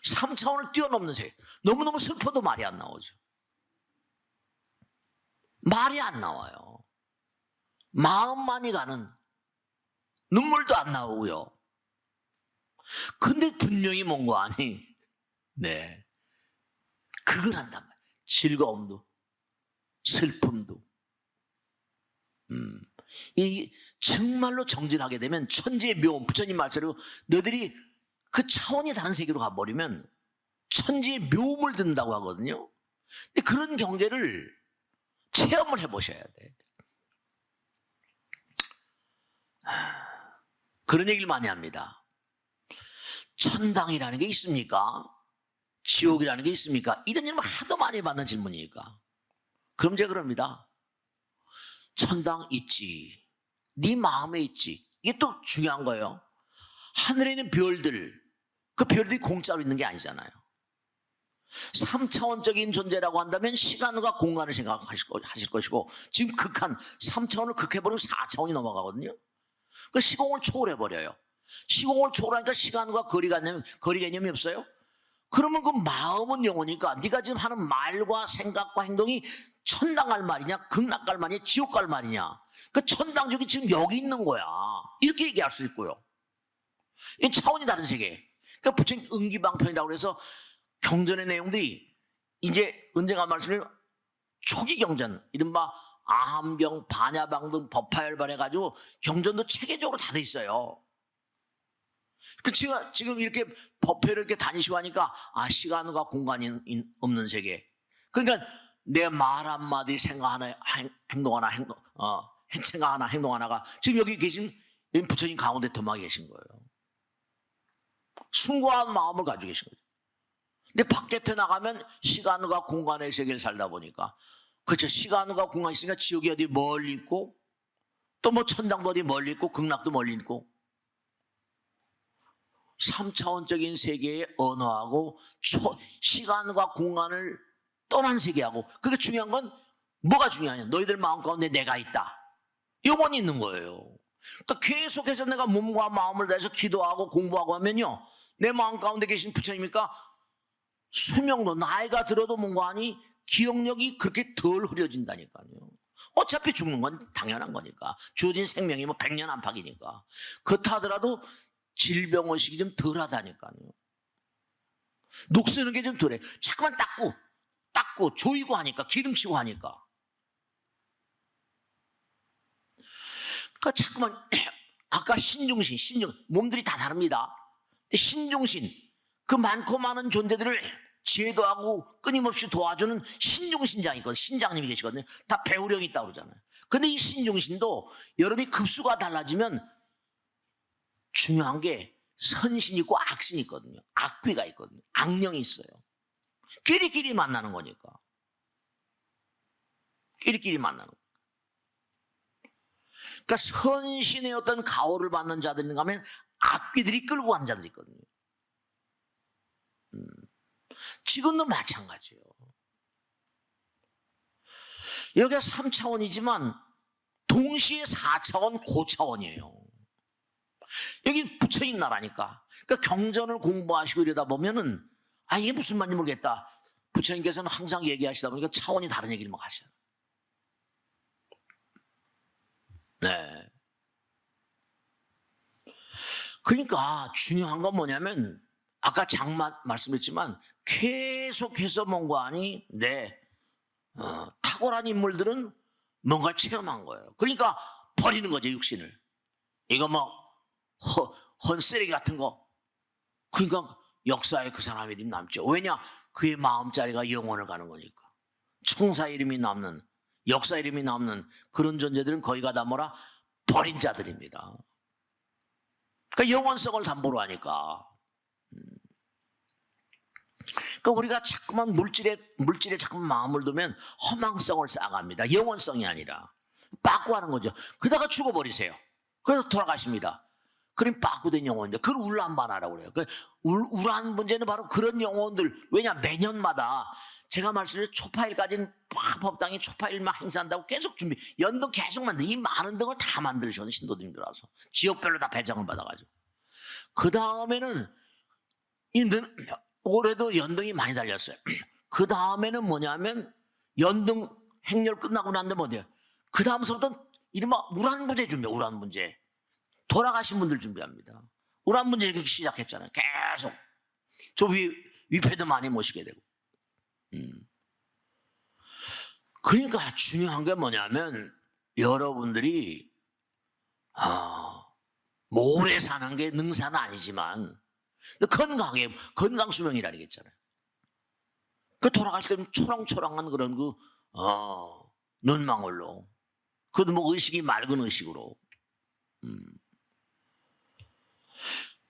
3차원을 뛰어넘는 세계. 너무너무 슬퍼도 말이 안 나오죠. 말이 안 나와요. 마음만이 가는, 눈물도 안 나오고요. 근데 분명히 뭔가 아니, 네, 그걸 한단 말이에요. 즐거움도 슬픔도. 이 정말로 정진하게 되면 천지의 묘, 부처님 말씀대로 너희들이 그 차원이 다른 세계로 가버리면 천지의 묘음을 듣는다고 하거든요. 근데 그런 경계를 체험을 해보셔야 돼. 그런 얘기를 많이 합니다. 천당이라는 게 있습니까? 지옥이라는 게 있습니까? 이런 질문 하도 많이 받는 질문이니까. 그럼 제가 그럽니다. 천당 있지. 네 마음에 있지. 이게 또 중요한 거예요. 하늘에 있는 별들, 그 별들이 공짜로 있는 게 아니잖아요. 3차원적인 존재라고 한다면 시간과 공간을 생각하실 것이고, 지금 극한 3차원을 극해버리면 4차원이 넘어가거든요. 그 시공을 초월해버려요. 시공을 초월하니까 시간과 거리 개념이 없어요. 그러면 그 마음은 영혼이니까 네가 지금 하는 말과 생각과 행동이 천당 갈 말이냐, 극락 갈 말이냐, 지옥 갈 말이냐. 그 천당 지옥이 지금 여기 있는 거야. 이렇게 얘기할 수 있고요. 이 차원이 다른 세계. 그러니까 부처님 응기방편이라고 해서 경전의 내용들이 이제 언젠가 말씀드린 초기 경전, 이른바 아함병, 반야방 등 법화열반 해가지고 경전도 체계적으로 다 돼 있어요. 그 지금 이렇게 법회를 이렇게 다니시고 하니까 시간과 공간이 없는 세계. 그러니까 내 말 한마디, 생각 하나, 행동 하나, 생각 하나, 행동 하나가 지금 여기 계신 부처님 가운데 도마 계신 거예요. 숭고한 마음을 가지고 계신 거죠. 근데 바깥에 나가면 시간과 공간의 세계를 살다 보니까, 그렇죠. 시간과 공간이 있으니까 지옥이 어디 멀리 있고, 또 뭐 천당도 어디 멀리 있고, 극락도 멀리 있고, 3차원적인 세계의 언어하고 시간과 공간을 떠난 세계하고, 그게 중요한 건 뭐가 중요하냐? 너희들 마음 가운데 내가 있다. 영원히 있는 거예요. 그러니까 계속해서 내가 몸과 마음을 다해서 기도하고 공부하고 하면요, 내 마음 가운데 계신 부처님이니까 수명도, 나이가 들어도 뭔가 하니 기억력이 그렇게 덜 흐려진다니까요. 어차피 죽는 건 당연한 거니까. 주어진 생명이 뭐 100년 안팎이니까. 그렇다 하더라도 질병의식이 좀 덜하다니까요. 녹쓰는 게 좀 덜해. 자꾸만 닦고 조이고 하니까, 기름치고 하니까. 그러니까 자꾸만 아까 신중신 몸들이 다 다릅니다. 신중신, 그 많고 많은 존재들을 제도하고 끊임없이 도와주는 신중신장이 있거든요. 신장님이 계시거든요. 다 배우령이 있다고 그러잖아요. 근데 이 신중신도 여러분이 급수가 달라지면 중요한 게 선신이 있고 악신이 있거든요. 악귀가 있거든요. 악령이 있어요. 끼리끼리 만나는 거니까. 끼리끼리 만나는 거니까. 그러니까 선신의 어떤 가호를 받는 자들인가 하면 악귀들이 끌고 가는 자들이 있거든요. 지금도 마찬가지예요. 여기가 3차원이지만 동시에 4차원 고차원이에요. 여기 부처님 나라니까. 그러니까 경전을 공부하시고 이러다 보면은 이게 무슨 말인지 모르겠다. 부처님께서는 항상 얘기하시다 보니까 차원이 다른 얘기를 막 하셔요. 네. 그러니까 중요한 건 뭐냐면 아까 장만 말씀했지만 계속해서 뭔가 하니 탁월한 인물들은 뭔가를 체험한 거예요. 그러니까 버리는 거죠, 육신을. 이거 헌쓰레기 같은 거. 그러니까 역사에 그 사람 이름이 남죠. 왜냐? 그의 마음자리가 영원을 가는 거니까. 청사 이름이 남는, 역사 이름이 남는 그런 존재들은 거기가 다 뭐라? 버린 자들입니다. 그러니까 영원성을 담보로 하니까. 그러니까 우리가 자꾸만 물질에 자꾸만 마음을 두면 허망성을 쌓아갑니다. 영원성이 아니라. 빠꾸하는 거죠. 그러다가 죽어버리세요. 그래서 돌아가십니다. 그럼 빠꾸된 영혼인데 그걸 울란반하라고 그래요. 울한 문제는 바로 그런 영혼들. 왜냐? 매년마다 제가 말씀드린 초파일까지는 법당이 초파일만 행사한다고 계속 연등 계속 만들. 이 많은 등을 다 만들으셨는 신도들님들 와서 지역별로 다 배정을 받아가지고. 그 다음에는 올해도 연등이 많이 달렸어요. 그 다음에는 뭐냐면 연등 행렬 끝나고 난데 뭐냐? 그 다음서부터 이른바 우란 문제 준비해요. 우란 문제. 돌아가신 분들 준비합니다. 우란 문제 시작했잖아요. 계속. 저 위패도 많이 모시게 되고. 그러니까 중요한 게 뭐냐면 여러분들이 오래 사는 게 능사는 아니지만 건강 수명이라는 게 있잖아요. 그 돌아갈 때는 초롱초롱한 그런 눈망울로. 그것도 뭐 의식이 맑은 의식으로.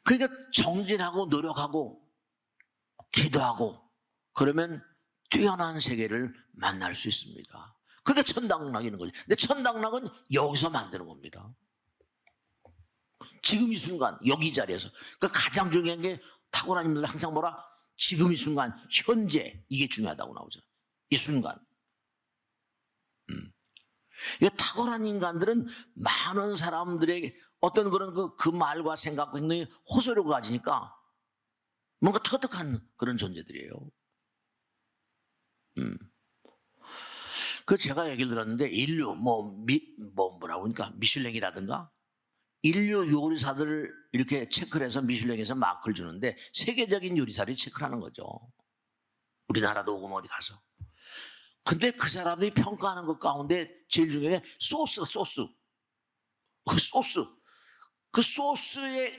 그러니까 정진하고 노력하고 기도하고 그러면 뛰어난 세계를 만날 수 있습니다. 그게 천당락이는 거죠. 근데 천당락은 여기서 만드는 겁니다. 지금 이 순간 여기 이 자리에서. 그러니까 가장 중요한 게 탁월한 인물들 항상 뭐라? 지금 이 순간 현재 이게 중요하다고 나오잖아요. 이 순간. 탁월한 인간들은 많은 사람들에게 어떤 그런 그 말과 생각과 행동이 호소력을 가지니까 뭔가 터득한 그런 존재들이에요. 그 제가 얘기를 들었는데 인류 뭐라고 하니까 미슐랭이라든가 인류 요리사들을 이렇게 체크를 해서 미슐랭에서 마크를 주는데 세계적인 요리사들이 체크를 하는 거죠. 우리나라도 오고 어디 가서. 근데 그 사람들이 평가하는 것 가운데 제일 중요한 게 소스. 그 소스의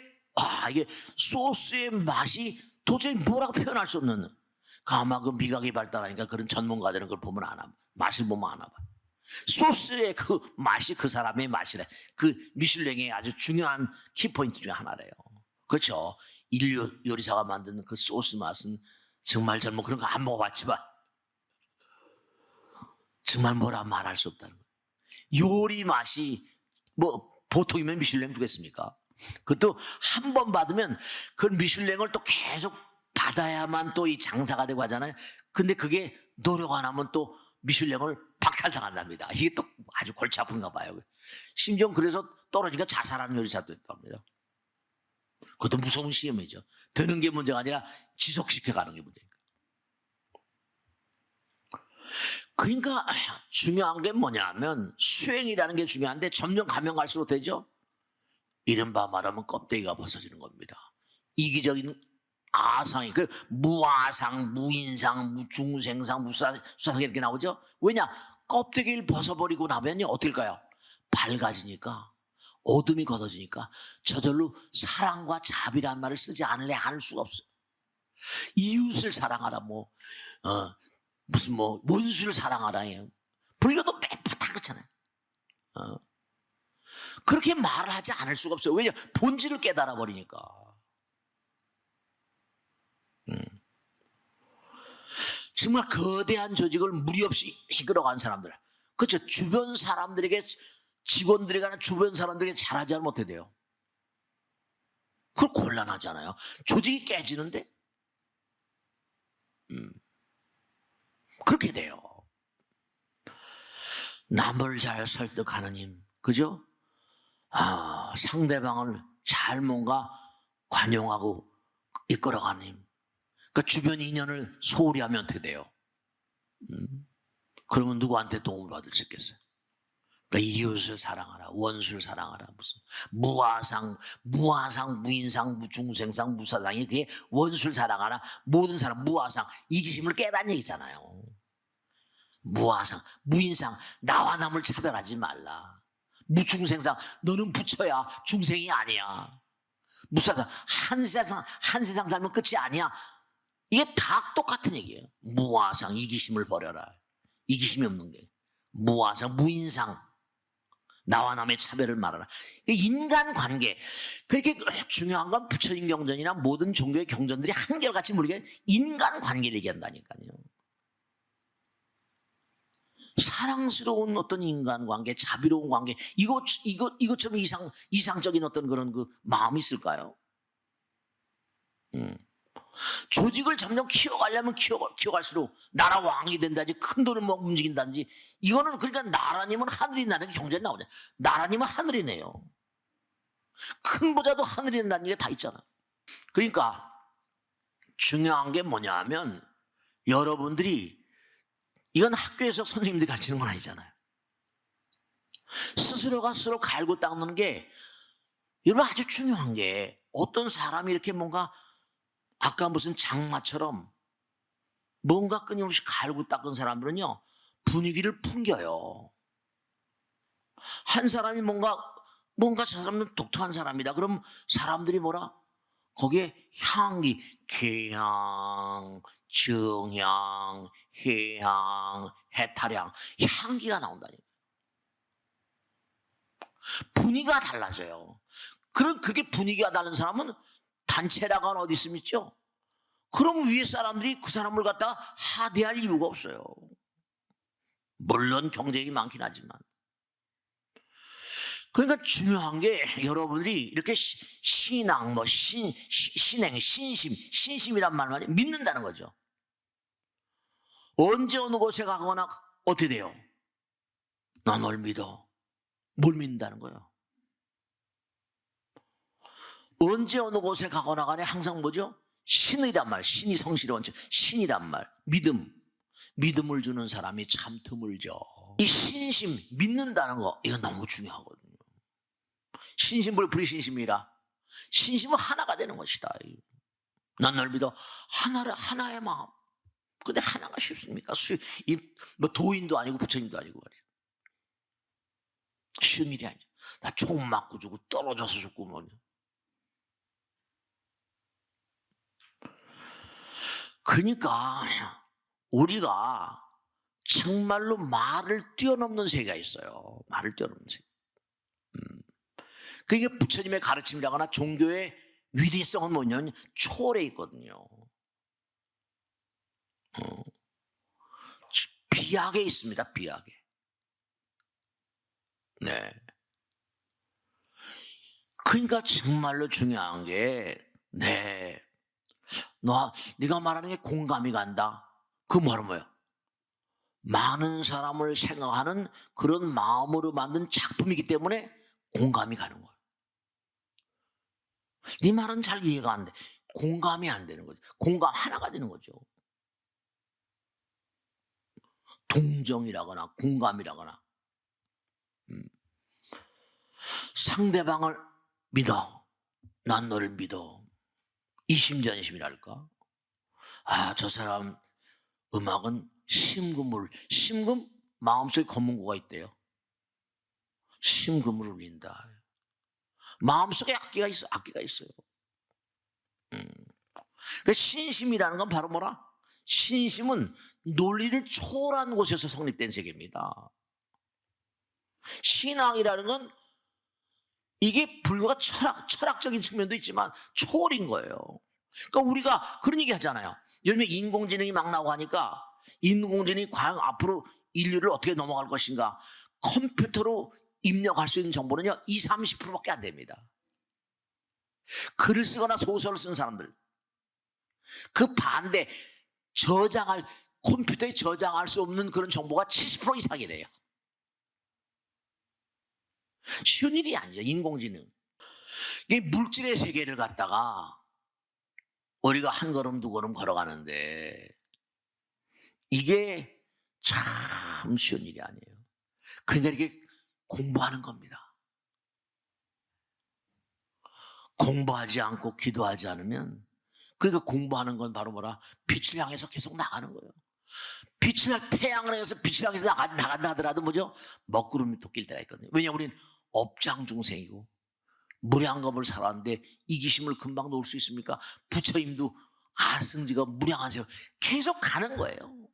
이게 소스의 맛이 도저히 뭐라고 표현할 수 없는. 아마 그 미각이 발달하니까 그런 전문가들은 그걸 보면 아나. 맛을 보면 아나 봐. 소스의 그 맛이 그 사람의 맛이래. 그 미슐랭의 아주 중요한 키포인트 중에 하나래요. 그렇죠. 인류 요리사가 만드는 그 소스 맛은 정말 뭐 그런 거 안 먹어봤지만 정말 뭐라 말할 수 없다는 거예요. 요리 맛이 뭐 보통이면 미슐랭 주겠습니까? 그것도 한 번 받으면 그 미슐랭을 또 계속 받아야만 또 이 장사가 되고 하잖아요. 근데 그게 노력 안 하면 또 미슐랭을 박탈당한답니다. 이게 또 아주 골치 아픈가 봐요. 심지어 그래서 떨어지니까 자살하는 요리사도 있답니다. 그것도 무서운 시험이죠. 되는 게 문제가 아니라 지속시켜가는 게 문제니까. 그러니까 중요한 게 뭐냐면 수행이라는 게 중요한데 점점 가면 갈수록 되죠. 이른바 말하면 껍데기가 벗어지는 겁니다. 이기적인 아상이 그 무아상, 무인상, 무중생상, 무사상 이렇게 나오죠. 왜냐? 껍데기를 벗어버리고 나면요 어떨까요? 밝아지니까 어둠이 걷어지니까 저절로 사랑과 자비란 말을 쓰지 않을 수가 없어요. 이웃을 사랑하라, 무슨 원수를 사랑하라. 불교도 매번 다 그렇잖아요. 그렇게 말을 하지 않을 수가 없어요. 왜냐? 본질을 깨달아 버리니까. 정말 거대한 조직을 무리 없이 이끌어간 사람들, 그렇죠? 주변 사람들에게, 직원들에게나 주변 사람들에게 잘하지 못해 돼요. 그걸 곤란하잖아요. 조직이 깨지는데 그렇게 돼요. 남을 잘 설득하는 힘, 그죠? 상대방을 잘 뭔가 관용하고 이끌어가는 힘. 그러니까 주변 인연을 소홀히 하면 어떻게 돼요? 그러면 누구한테 도움을 받을 수 있겠어요? 그러니까 이웃을 사랑하라, 원수를 사랑하라, 무슨 무아상, 무인상, 무중생상, 무사상이 그게 원수를 사랑하라, 모든 사람 무아상, 이기심을 깨라는 얘기잖아요. 무아상, 무인상, 나와 남을 차별하지 말라. 무중생상, 너는 부처야, 중생이 아니야. 무사상, 한 세상 살면 끝이 아니야. 이게 다 똑같은 얘기예요. 무아상, 이기심을 버려라. 이기심이 없는 게. 무아상, 무인상, 나와 남의 차별을 말하라. 인간관계, 그렇게 중요한 건 부처님 경전이나 모든 종교의 경전들이 한결같이 모르게 인간관계를 얘기한다니까요. 사랑스러운 어떤 인간관계, 자비로운 관계, 이것처럼 이상적인 어떤 그런 그 마음이 있을까요? 조직을 점점 키워가려면 키워갈수록 나라 왕이 된다든지 큰 돈을 움직인다든지, 이거는 그러니까 나라님은 하늘이 나는 게 경전이 나오잖아요. 나라님은 하늘이네요. 큰 부자도 하늘이 된다는 게 다 있잖아요. 그러니까 중요한 게 뭐냐 하면, 여러분들이, 이건 학교에서 선생님들이 가르치는 건 아니잖아요. 스스로가 스스로 갈고 닦는 게, 여러분 아주 중요한 게, 어떤 사람이 이렇게 뭔가 아까 무슨 장마처럼 뭔가 끊임없이 갈고 닦은 사람들은요, 분위기를 풍겨요. 한 사람이 뭔가 저 사람은 독특한 사람이다. 그럼 사람들이 뭐라? 거기에 향기, 계향, 정향, 해향, 해탈향, 향기가 나온다니까. 분위기가 달라져요. 그렇게 분위기가 다른 사람은 단체라가 어디 있습니까? 그럼 위에 사람들이 그 사람을 갖다가 하대할 이유가 없어요. 물론 경쟁이 많긴 하지만. 그러니까 중요한 게, 여러분들이 이렇게 신앙, 신행, 신심이란 말은 믿는다는 거죠. 언제 어느 곳에 가거나 어떻게 돼요? 나 널 믿어. 뭘 믿는다는 거예요? 언제 어느 곳에 가거나 간에 항상 뭐죠? 신이란 말, 신이 성실한 신이란 말, 믿음을 주는 사람이 참 드물죠. 이 신심, 믿는다는 거, 이건 너무 중요하거든요. 신심불 불신심이라. 신심은 하나가 되는 것이다. 난 널 믿어. 하나의 마음. 근데 하나가 쉽습니까? 도인도 아니고 부처님도 아니고 말이야. 쉬운 일이 아니죠. 나 총 맞고 죽고 떨어져서 죽고 뭐냐. 그러니까 우리가 정말로 말을 뛰어넘는 세계가 있어요. 말을 뛰어넘는 세계. 그게 부처님의 가르침이라거나 종교의 위대성은 뭐냐면 초월에 있거든요. 비약에 있습니다. 비약에. 네. 그러니까 정말로 중요한 게, 네가 말하는 게 공감이 간다. 그 말은 뭐예요? 많은 사람을 생각하는 그런 마음으로 만든 작품이기 때문에 공감이 가는 거예요. 네 말은 잘 이해가 안 돼. 공감이 안 되는 거죠. 공감 하나가 되는 거죠. 동정이라거나 공감이라거나. 상대방을 믿어. 난 너를 믿어. 이심전심이랄까. 저 사람 음악은 심금 마음속에 검은고가 있대요. 심금을 울린다. 마음속에 악기가 있어요. 그 신심이라는 건 바로 뭐라? 신심은 논리를 초월한 곳에서 성립된 세계입니다. 신앙이라는 건 이게 불과 철학적인 측면도 있지만 초월인 거예요. 그러니까 우리가 그런 얘기 하잖아요. 요즘에 인공지능이 막 나오고 하니까 인공지능이 과연 앞으로 인류를 어떻게 넘어갈 것인가. 컴퓨터로 입력할 수 있는 정보는요 20, 30%밖에 안 됩니다. 글을 쓰거나 소설을 쓴 사람들 그 반대 컴퓨터에 저장할 수 없는 그런 정보가 70% 이상이 돼요. 쉬운 일이 아니죠. 인공지능. 이게 물질의 세계를 갖다가 우리가 한 걸음 두 걸음 걸어가는데 이게 참 쉬운 일이 아니에요. 그러니까 이렇게 공부하는 겁니다. 공부하지 않고 기도하지 않으면 그러니까 공부하는 건 바로 뭐라? 빛을 향해서 계속 나가는 거예요. 태양을 향해서 빛을 향해서 나간다 하더라도 뭐죠? 먹구름이 또 낄 때가 있거든요. 왜냐하면 우리는 업장중생이고 무량겁을 살았는데 이기심을 금방 놓을 수 있습니까? 부처님도 아승지가 무량한 세월 계속 가는 거예요.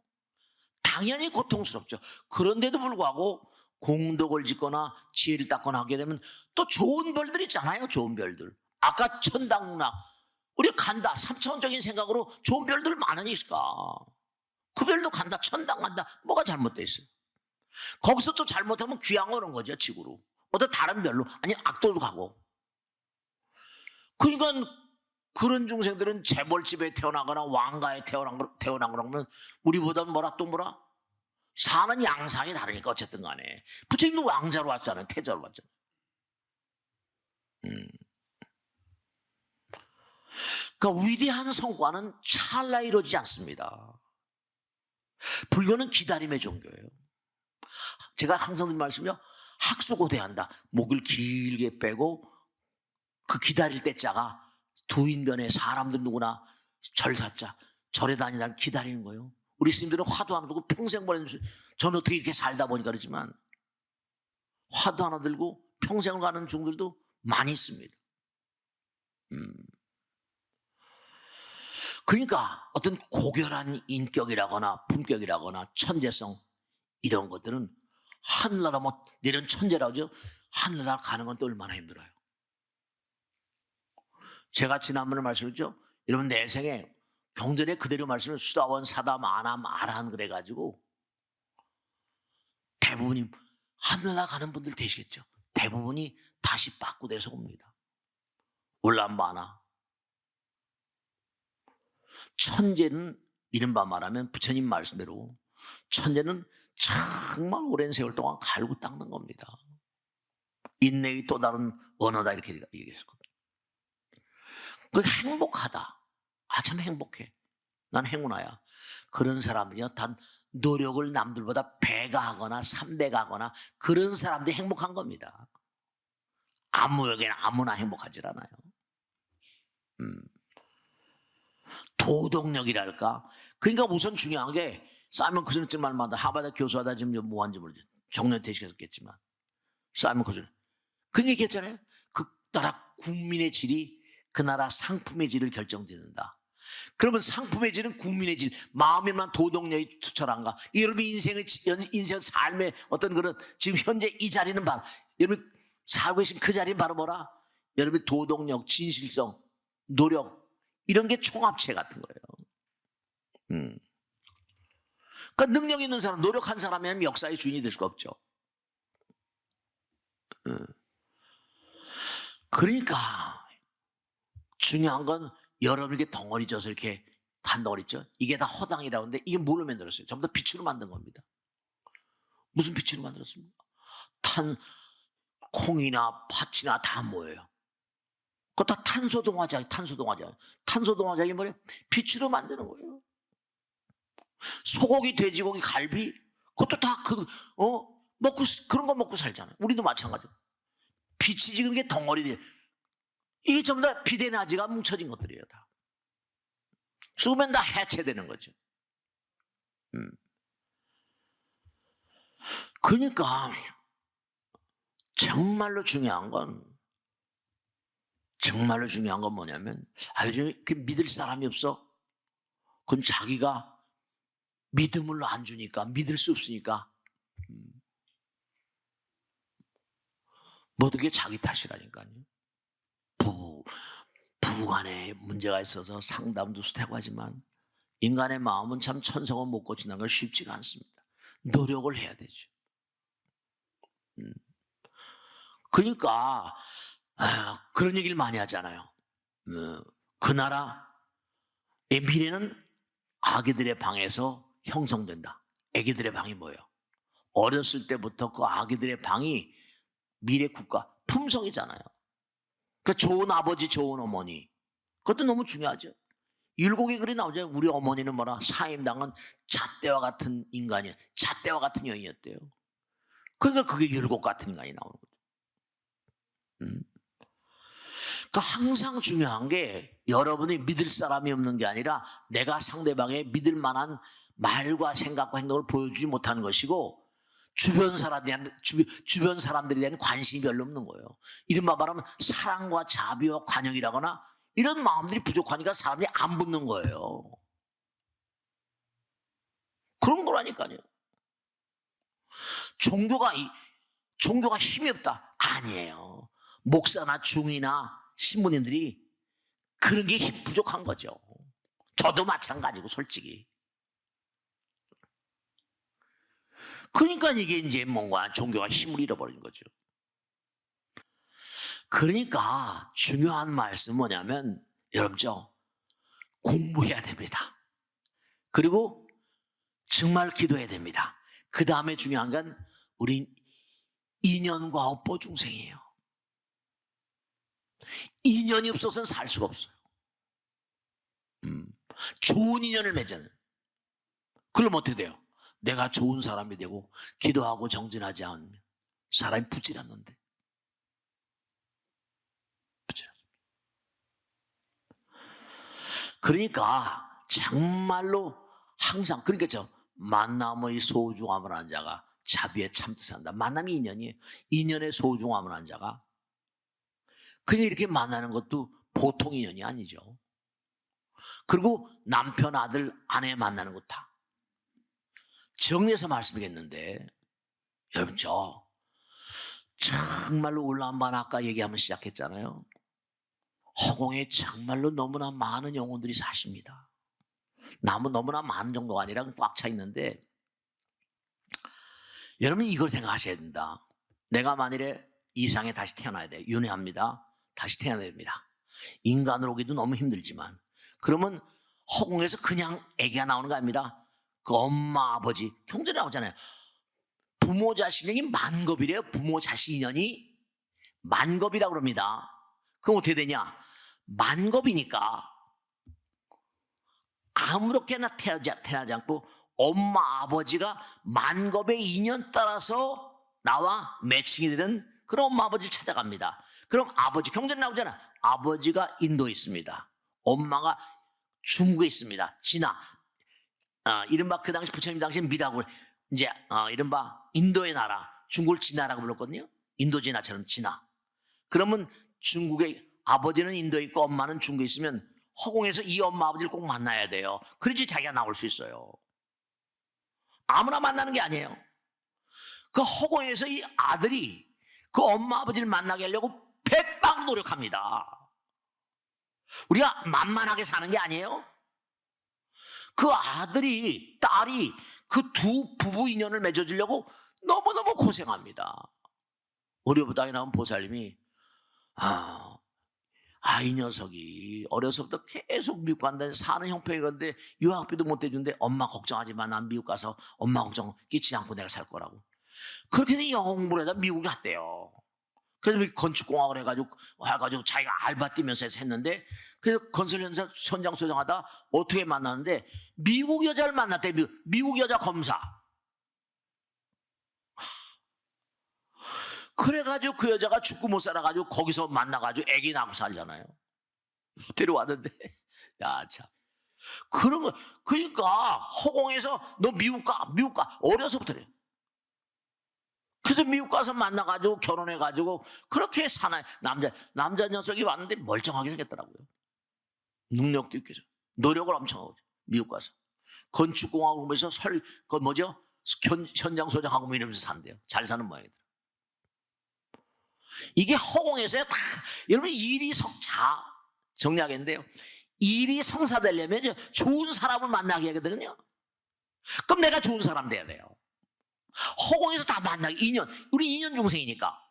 당연히 고통스럽죠. 그런데도 불구하고 공덕을 짓거나 지혜를 닦거나 하게 되면 또 좋은 별들 있잖아요. 좋은 별들. 아까 천당락 우리가 간다. 3차원적인 생각으로 좋은 별들 많으니 있을까? 그 별도 간다. 천당 간다. 뭐가 잘못돼 있어요? 거기서 또 잘못하면 귀양 오는 거죠. 지구로. 어떤 다른 별로. 아니 악도로 가고. 그러니까 그런 중생들은 재벌집에 태어나거나 왕가에 태어난 거라면 우리보다 또 뭐라? 사는 양상이 다르니까 어쨌든 간에. 부처님도 왕자로 왔잖아요. 태자로 왔잖아요. 그러니까 위대한 성과는 찰나에 이루어지지 않습니다. 불교는 기다림의 종교예요. 제가 항상 드린 말씀이요. 학수고대한다. 목을 길게 빼고 그 기다릴 때자가 두인변에 사람들 누구나 절사자 절에 다니다는 기다리는 거예요. 우리 스님들은 화두 하나 들고 평생 보내는 저는 어떻게 이렇게 살다 보니까 그러지만 화두 하나 들고 평생을 가는 중들도 많이 있습니다. 그러니까 어떤 고결한 인격이라거나 품격이라거나 천재성 이런 것들은 하늘나라 내려온 천재라고 하죠. 하늘나라 가는 건 또 얼마나 힘들어요. 제가 지난번에 말씀드렸죠. 여러분 내 생에 경전에 그대로 말씀을 수다원 사담 아남 아라한 그래가지고 대부분이 하늘나라 가는 분들 계시겠죠. 대부분이 다시 빠꾸돼서 옵니다. 울란바나 천재는 이른바 말하면 부처님 말씀대로 천재는 정말 오랜 세월 동안 갈고 닦는 겁니다. 인내의 또 다른 언어다 이렇게 얘기했을 겁니다. 그 행복하다. 참 행복해. 난 행운아야. 그런 사람들이요. 단 노력을 남들보다 배가 하거나 3배가 하거나 그런 사람들이 행복한 겁니다. 아무에게나 아무나 행복하지 않아요. 도덕력이랄까. 그러니까 우선 중요한 게 사이먼 쿠즈는 말마다 하버드 교수하다 지금 뭐한지 모르죠. 정년 퇴직했겠지만 사이먼 쿠즈는 그 얘기했잖아요. 그 나라 국민의 질이 그 나라 상품의 질을 결정짓는다. 그러면 상품의 질은 국민의 질, 마음에만 도덕력이 투철한가? 여러분 인생 삶의 어떤 그런 지금 현재 이 자리는 바로 여러분 살고 계신 그 자리는 바로 뭐라? 여러분 도덕력, 진실성, 노력 이런 게 총합체 같은 거예요. 그러니까 능력 있는 사람, 노력한 사람이면 역사의 주인이 될 수가 없죠. 그러니까 중요한 건 여러분에게 덩어리 져서 이렇게 한 덩어리 있죠. 이게 다 허당이라고 하는데 이게 뭘로 만들었어요? 전부 다 빛으로 만든 겁니다. 무슨 빛으로 만들었습니까? 콩이나 팥이나 다 뭐예요? 그거 다 탄소동화작. 탄소동화작이 뭐예요? 빛으로 만드는 거예요. 소고기, 돼지고기, 갈비 그것도 다 그런 거 먹고 살잖아요. 우리도 마찬가지로. 빛이 지금 이게 덩어리들 이게 전부 다 비대나지가 뭉쳐진 것들이에요. 다. 죽으면 다 해체되는 거죠. 그러니까 정말로 중요한 건 정말로 중요한 건 뭐냐면, 요즘 그 믿을 사람이 없어? 그건 자기가 믿음을 안 주니까, 믿을 수 없으니까 모든 게 자기 탓이라니까요. 부부간에 문제가 있어서 상담도 수태고 하지만 인간의 마음은 참 천성은 못 고친다는 걸 쉽지가 않습니다. 노력을 해야 되죠. 그러니까 그런 얘기를 많이 하잖아요. 그 나라의 미래는 아기들의 방에서 형성된다. 아기들의 방이 뭐예요? 어렸을 때부터 그 아기들의 방이 미래 국가 품성이잖아요. 그러니까 좋은 아버지, 좋은 어머니. 그것도 너무 중요하죠. 율곡의 글이 나오죠. 우리 어머니는 뭐라? 사임당은 잣대와 같은 인간이야. 잣대와 같은 여인이었대요. 그러니까 그게 율곡 같은 인간이 나오는 거죠. 그러니까 항상 중요한 게 여러분이 믿을 사람이 없는 게 아니라 내가 상대방의 믿을 만한 말과 생각과 행동을 보여주지 못하는 것이고 주변 사람들에 대한 관심이 별로 없는 거예요. 이른바 말하면 사랑과 자비와 관용이라거나 이런 마음들이 부족하니까 사람들이 안 붙는 거예요. 그런 거라니까요. 종교가 힘이 없다. 아니에요. 목사나 중이나 신부님들이 그런 게 부족한 거죠. 저도 마찬가지고 솔직히. 그러니까 이게 이제 뭔가 종교가 힘을 잃어버린 거죠. 그러니까 중요한 말씀은 뭐냐면 여러분죠, 공부해야 됩니다. 그리고 정말 기도해야 됩니다. 그 다음에 중요한 건 우린 인연과 업보 중생이에요. 인연이 없어서는 살 수가 없어요. 좋은 인연을 맺는. 그럼 어떻게 돼요? 내가 좋은 사람이 되고 기도하고 정진하지 않으면 사람이 붙질 않는데. 그러니까 정말로 항상 그러니까 만남의 소중함을 아는 자가 자비에 참뜻한다. 만남이 인연이에요. 인연의 소중함을 아는 자가 그냥 이렇게 만나는 것도 보통 인연이 아니죠. 그리고 남편, 아들, 아내 만나는 것 다 정리해서 말씀드리겠는데 여러분 정말로 울란바토르 아까 얘기하면 시작했잖아요. 허공에 정말로 너무나 많은 영혼들이 사십니다. 남은 너무나 많은 정도가 아니라 꽉 차 있는데 여러분 이걸 생각하셔야 된다. 내가 만일에 이 세상에 다시 태어나야 돼. 윤회합니다. 다시 태어나야 됩니다. 인간으로 오기도 너무 힘들지만 그러면 허공에서 그냥 애기가 나오는 거 아닙니다. 그 엄마, 아버지, 형제 나오잖아요. 부모 자식 인연이 만겁이래요. 부모 자식 인연이 만겁이라고 그럽니다. 그럼 어떻게 되냐? 만겁이니까 아무렇게나 태어나지 않고 엄마, 아버지가 만겁의 인연 따라서 나와 매칭이 되는 그런 엄마, 아버지를 찾아갑니다. 그럼 아버지, 경전에 나오잖아. 아버지가 인도에 있습니다. 엄마가 중국에 있습니다. 진화. 이른바 그 당시 부처님 당시 미라고 이제 이른바 인도의 나라, 중국을 진화라고 불렀거든요. 인도 진화처럼 진화. 그러면 중국의 아버지는 인도에 있고 엄마는 중국에 있으면 허공에서 이 엄마 아버지를 꼭 만나야 돼요. 그래야지 자기가 나올 수 있어요. 아무나 만나는 게 아니에요. 그 허공에서 이 아들이 그 엄마 아버지를 만나게 하려고 백방 노력합니다. 우리가 만만하게 사는 게 아니에요. 그 아들이 딸이 그 두 부부 인연을 맺어주려고 너무너무 고생합니다. 어려부당에 나온 보살님이 이 녀석이 어려서부터 계속 미국 간다는 사는 형편이 그런데 유학비도 못 해준대. 엄마 걱정하지 마. 난 미국 가서 엄마 걱정 끼치지 않고 내가 살 거라고. 그렇게 된 영어 공부를 해다 미국에 갔대요. 그래서 건축공학을 해가지고 자기가 알바 뛰면서 해서 했는데 그래서 건설현장 현장 소장하다 어떻게 만났는데 미국 여자를 만났대. 미국 여자 검사. 그래가지고 그 여자가 죽고 못 살아가지고 거기서 만나가지고 애기 낳고 살잖아요. 데려왔는데 야 참 그런 거. 그러니까 허공에서 너 미국 가 어려서부터 그래. 그래서 미국 가서 만나가지고 결혼해가지고 그렇게 사나이 남자 녀석이 왔는데 멀쩡하게 생겼더라고요. 능력도 있고 노력을 엄청 하고 미국 가서 건축공학을 보면서 그 뭐죠? 현장 소장하고 뭐 이러면서 산대요. 잘 사는 모양이더라. 이게 허공에서야 다 여러분 일이 성자 정리하겠는데요. 일이 성사되려면 좋은 사람을 만나게 하거든요. 그럼 내가 좋은 사람 돼야 돼요. 허공에서 다 만나게 우리 인연 중생이니까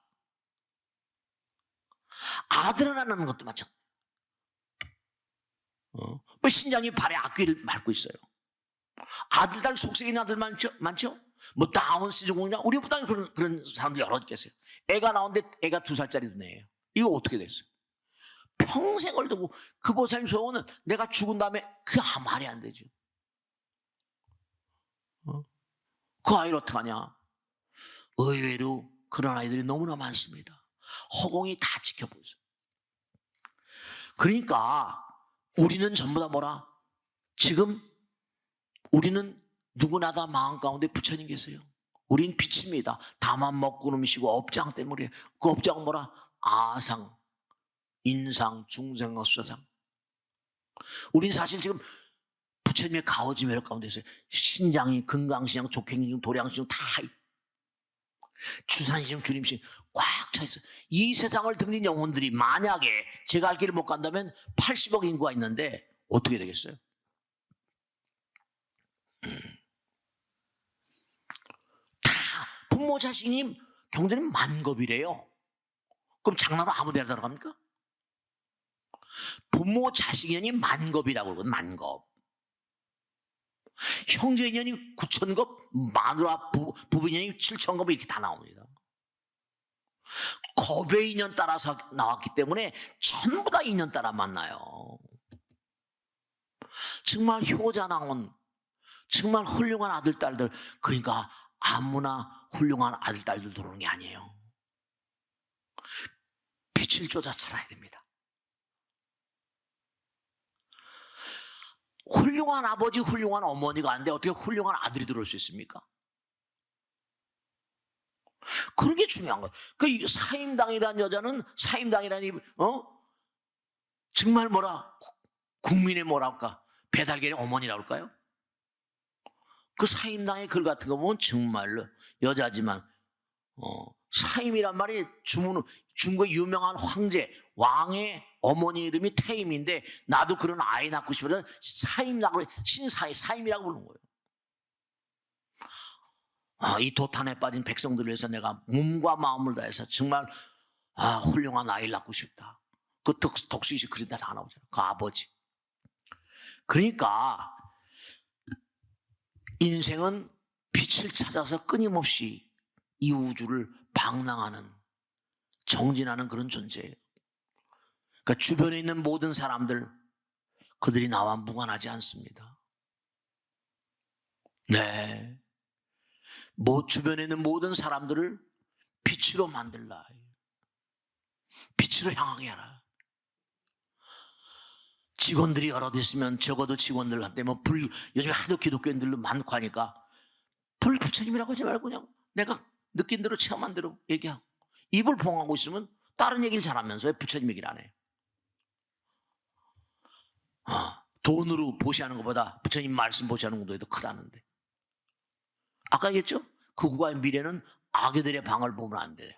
아들 하나 낳는 것도 마찬가지. 뭐 신장이 발에 악귀를 앓고 있어요. 아들 딸 속색인 아들 많죠? 뭐 다운 시즈공이나 우리보다 그런 사람들 여러 계세요. 애가 나오는데 애가 2살짜리 두뇌예요. 이거 어떻게 됐어요? 평생을 두고 그 보살님 소원은 내가 죽은 다음에 그 말이 안 되죠. 그 아이를 어떡하냐? 의외로 그런 아이들이 너무나 많습니다. 허공이 다 지켜보고 있어요. 그러니까 우리는 전부 다 뭐라? 지금 우리는 누구나 다 마음 가운데 부처님 계세요. 우린 빛입니다. 다만 먹고 놈이시고 업장 때문에. 그 업장은 뭐라? 아상, 인상, 중생과 수사상. 우린 사실 지금 부처님의 가오지 매력 가운데 있어요. 신장이 금강신장, 족행신장, 도량신장 다 주산신장, 주림신장 꽉 차 있어요. 이 세상을 등진 영혼들이 만약에 제가 갈 길을 못 간다면 80억 인구가 있는데 어떻게 되겠어요? 다 부모 자식이 경전이 만겁이래요. 그럼 장난으로 아무 데나 들어갑니까? 부모 자식 인연이 만겁이라고 그러거든. 만겁. 형제 인연이 9,000겁, 마누라 부부 인연이 7,000겁 이렇게 다 나옵니다. 겁의 인연 따라서 나왔기 때문에 전부 다 인연 따라 만나요. 정말 효자나온 정말 훌륭한 아들 딸들, 그러니까 아무나 훌륭한 아들 딸들 들어오는 게 아니에요. 빛을 쫓아 살아야 됩니다. 훌륭한 아버지, 훌륭한 어머니가 안 돼 어떻게 훌륭한 아들이 들어올 수 있습니까? 그런 게 중요한 거예요. 그 사임당이라는 여자는 사임당이라니 정말 국민의 뭐랄까 배달계의 어머니라고 할까요? 그 사임당의 글 같은 거 보면 정말로 여자지만 사임이란 말이 중국 유명한 황제 왕의 어머니 이름이 태임인데 나도 그런 아이 낳고 싶어서 사임이라고 사임이라고 부르는 거예요. 이 도탄에 빠진 백성들을 위해서 내가 몸과 마음을 다해서 정말 훌륭한 아이를 낳고 싶다. 그 덕수이시 그린다 다 나오잖아요. 그 아버지. 그러니까 인생은 빛을 찾아서 끊임없이 이 우주를 방랑하는 정진하는 그런 존재예요. 그러니까 주변에 있는 모든 사람들 그들이 나와 무관하지 않습니다. 네, 주변에 있는 모든 사람들을 빛으로 만들라. 빛으로 향하게 하라. 직원들이 여러 대 있으면 적어도 직원들한테 요즘에 하도 기독교인들도 많고 하니까 부처님이라고 하지 말고 그냥 내가 느낀 대로 체험한 대로 얘기하고 입을 봉하고 있으면 다른 얘기를 잘하면서 왜 부처님 얘기를 안 해요? 돈으로 보시하는 것보다 부처님 말씀 보시하는 것도 더 크다는데. 아까 얘기했죠? 그 국가의 미래는 아기들의 방을 보면 안 돼요.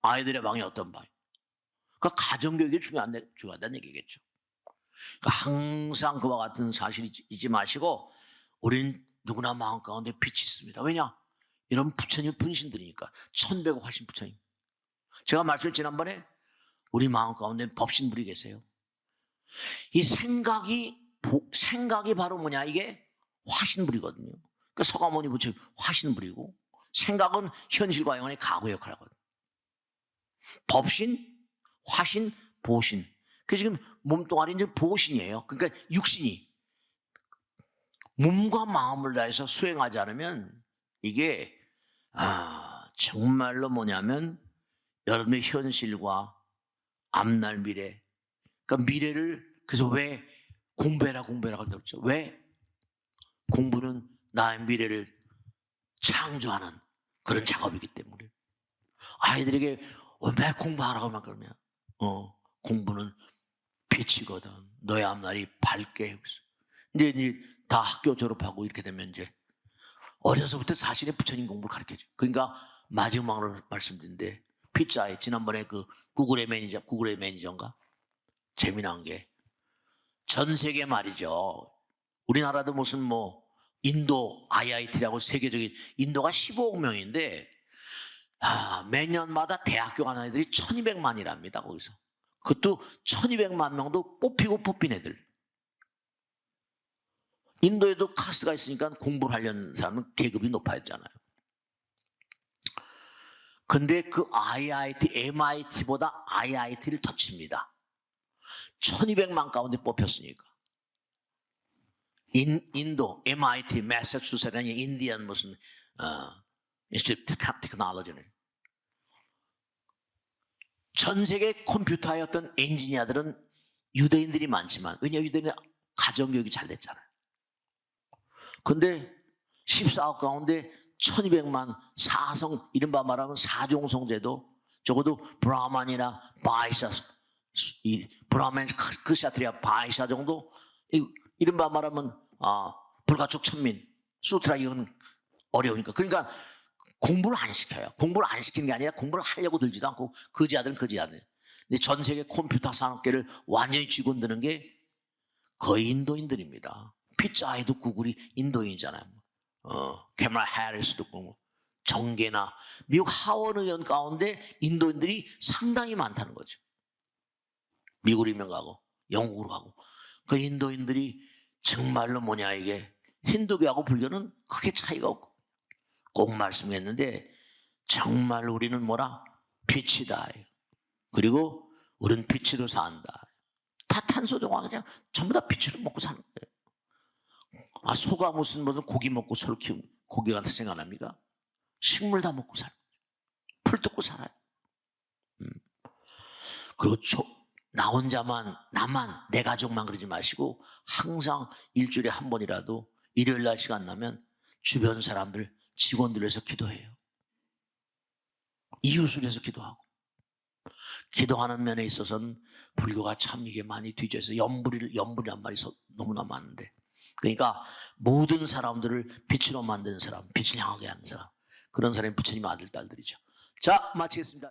아이들의 방이 어떤 방이에요? 그러니까 가정교육이 중요하다는 얘기겠죠. 그러니까 항상 그와 같은 사실 잊지 마시고 우리는 누구나 마음 가운데 빛이 있습니다. 왜냐? 이런 부처님 분신들이니까 1100억 하신 부처님. 제가 말씀을 지난번에 우리 마음 가운데 법신불이 계세요. 이 생각이 바로 뭐냐? 이게 화신불이거든요. 그러니까 서가모니 부처님 화신불이고 생각은 현실과 영혼의 가구 역할을 하거든요. 법신, 화신, 보신. 그 지금 몸뚱아리 이제 보신이에요. 그러니까 육신이 몸과 마음을 다해서 수행하지 않으면 이게 정말로 뭐냐면 여러분의 현실과 앞날 미래, 그러니까 미래를 그래서 왜 공부해라 한다고 그랬죠? 왜? 공부는 나의 미래를 창조하는 그런 작업이기 때문에. 아이들에게 왜 공부하라고 막 그러면 공부는 빛이거든. 너의 앞날이 밝게. 이제 다 학교 졸업하고 이렇게 되면 이제 어려서부터 자신의 부처님 공부를 가르쳐줘. 그러니까 마지막으로 말씀드린데 피자에 지난번에 그 구글의 매니저인가 재미난 게 전 세계 말이죠. 우리나라도 무슨 뭐 인도 IIT라고 세계적인 인도가 15억 명인데 매년마다 대학교 가는 애들이 1200만이랍니다. 거기서. 그것도 1200만 명도 뽑힌 애들. 인도에도 카스가 있으니까 공부를 하려는 사람은 계급이 높아야 되잖아요. 근데 그 IIT, MIT보다 IIT를 더 칩니다. 1200만 가운데 뽑혔으니까. 인도, MIT, 매사추세츠 아니 인디언 무슨 인스티튜트 테크놀로지는 전 세계 컴퓨터의 어떤 엔지니어들은 유대인들이 많지만 왜냐하면 유대인은 가정교육이 잘 됐잖아요. 근데 14억 가운데 1200만 사성 이른바 말하면 사종성제도 적어도 브라만이나 바이사 브라만 크샤트리아 바이사 정도 이른바 말하면 불가촉 천민 수트라 이건 어려우니까 그러니까 공부를 안 시켜요. 공부를 안 시키는 게 아니라 공부를 하려고 들지도 않고 거지 아들. 근데 전 세계 컴퓨터 산업계를 완전히 쥐곤드는 게 거의 인도인들입니다. 피자에도 구글이 인도인이잖아요. 캐멀라 해리스도 그렇고 정계나 미국 하원 의원 가운데 인도인들이 상당히 많다는 거죠. 미국으로 이민 가고 영국으로 가고 그 인도인들이 정말로 뭐냐 이게 힌두교하고 불교는 크게 차이가 없고 꼭 말씀했는데 정말 우리는 뭐라 빛이다. 그리고 우리는 빛으로 산다. 다 탄소중화 그냥 전부 다 빛으로 먹고 사는 거예요. 소가 무슨 고기 먹고 소를 키우는 고기가 생각납니까? 식물 다 먹고 살아요. 풀 뜯고 살아요. 그리고 나 혼자만 나만 내 가족만 그러지 마시고 항상 일주일에 한 번이라도 일요일 날 시간 나면 주변 사람들 직원들 위해서 기도해요. 이웃을 위해서 기도하고 기도하는 면에 있어서는 불교가 참 이게 많이 뒤져서 염불이란 말이 너무나 많은데 그러니까 모든 사람들을 빛으로 만드는 사람, 빛을 향하게 하는 사람 그런 사람이 부처님 아들 딸들이죠. 자 마치겠습니다.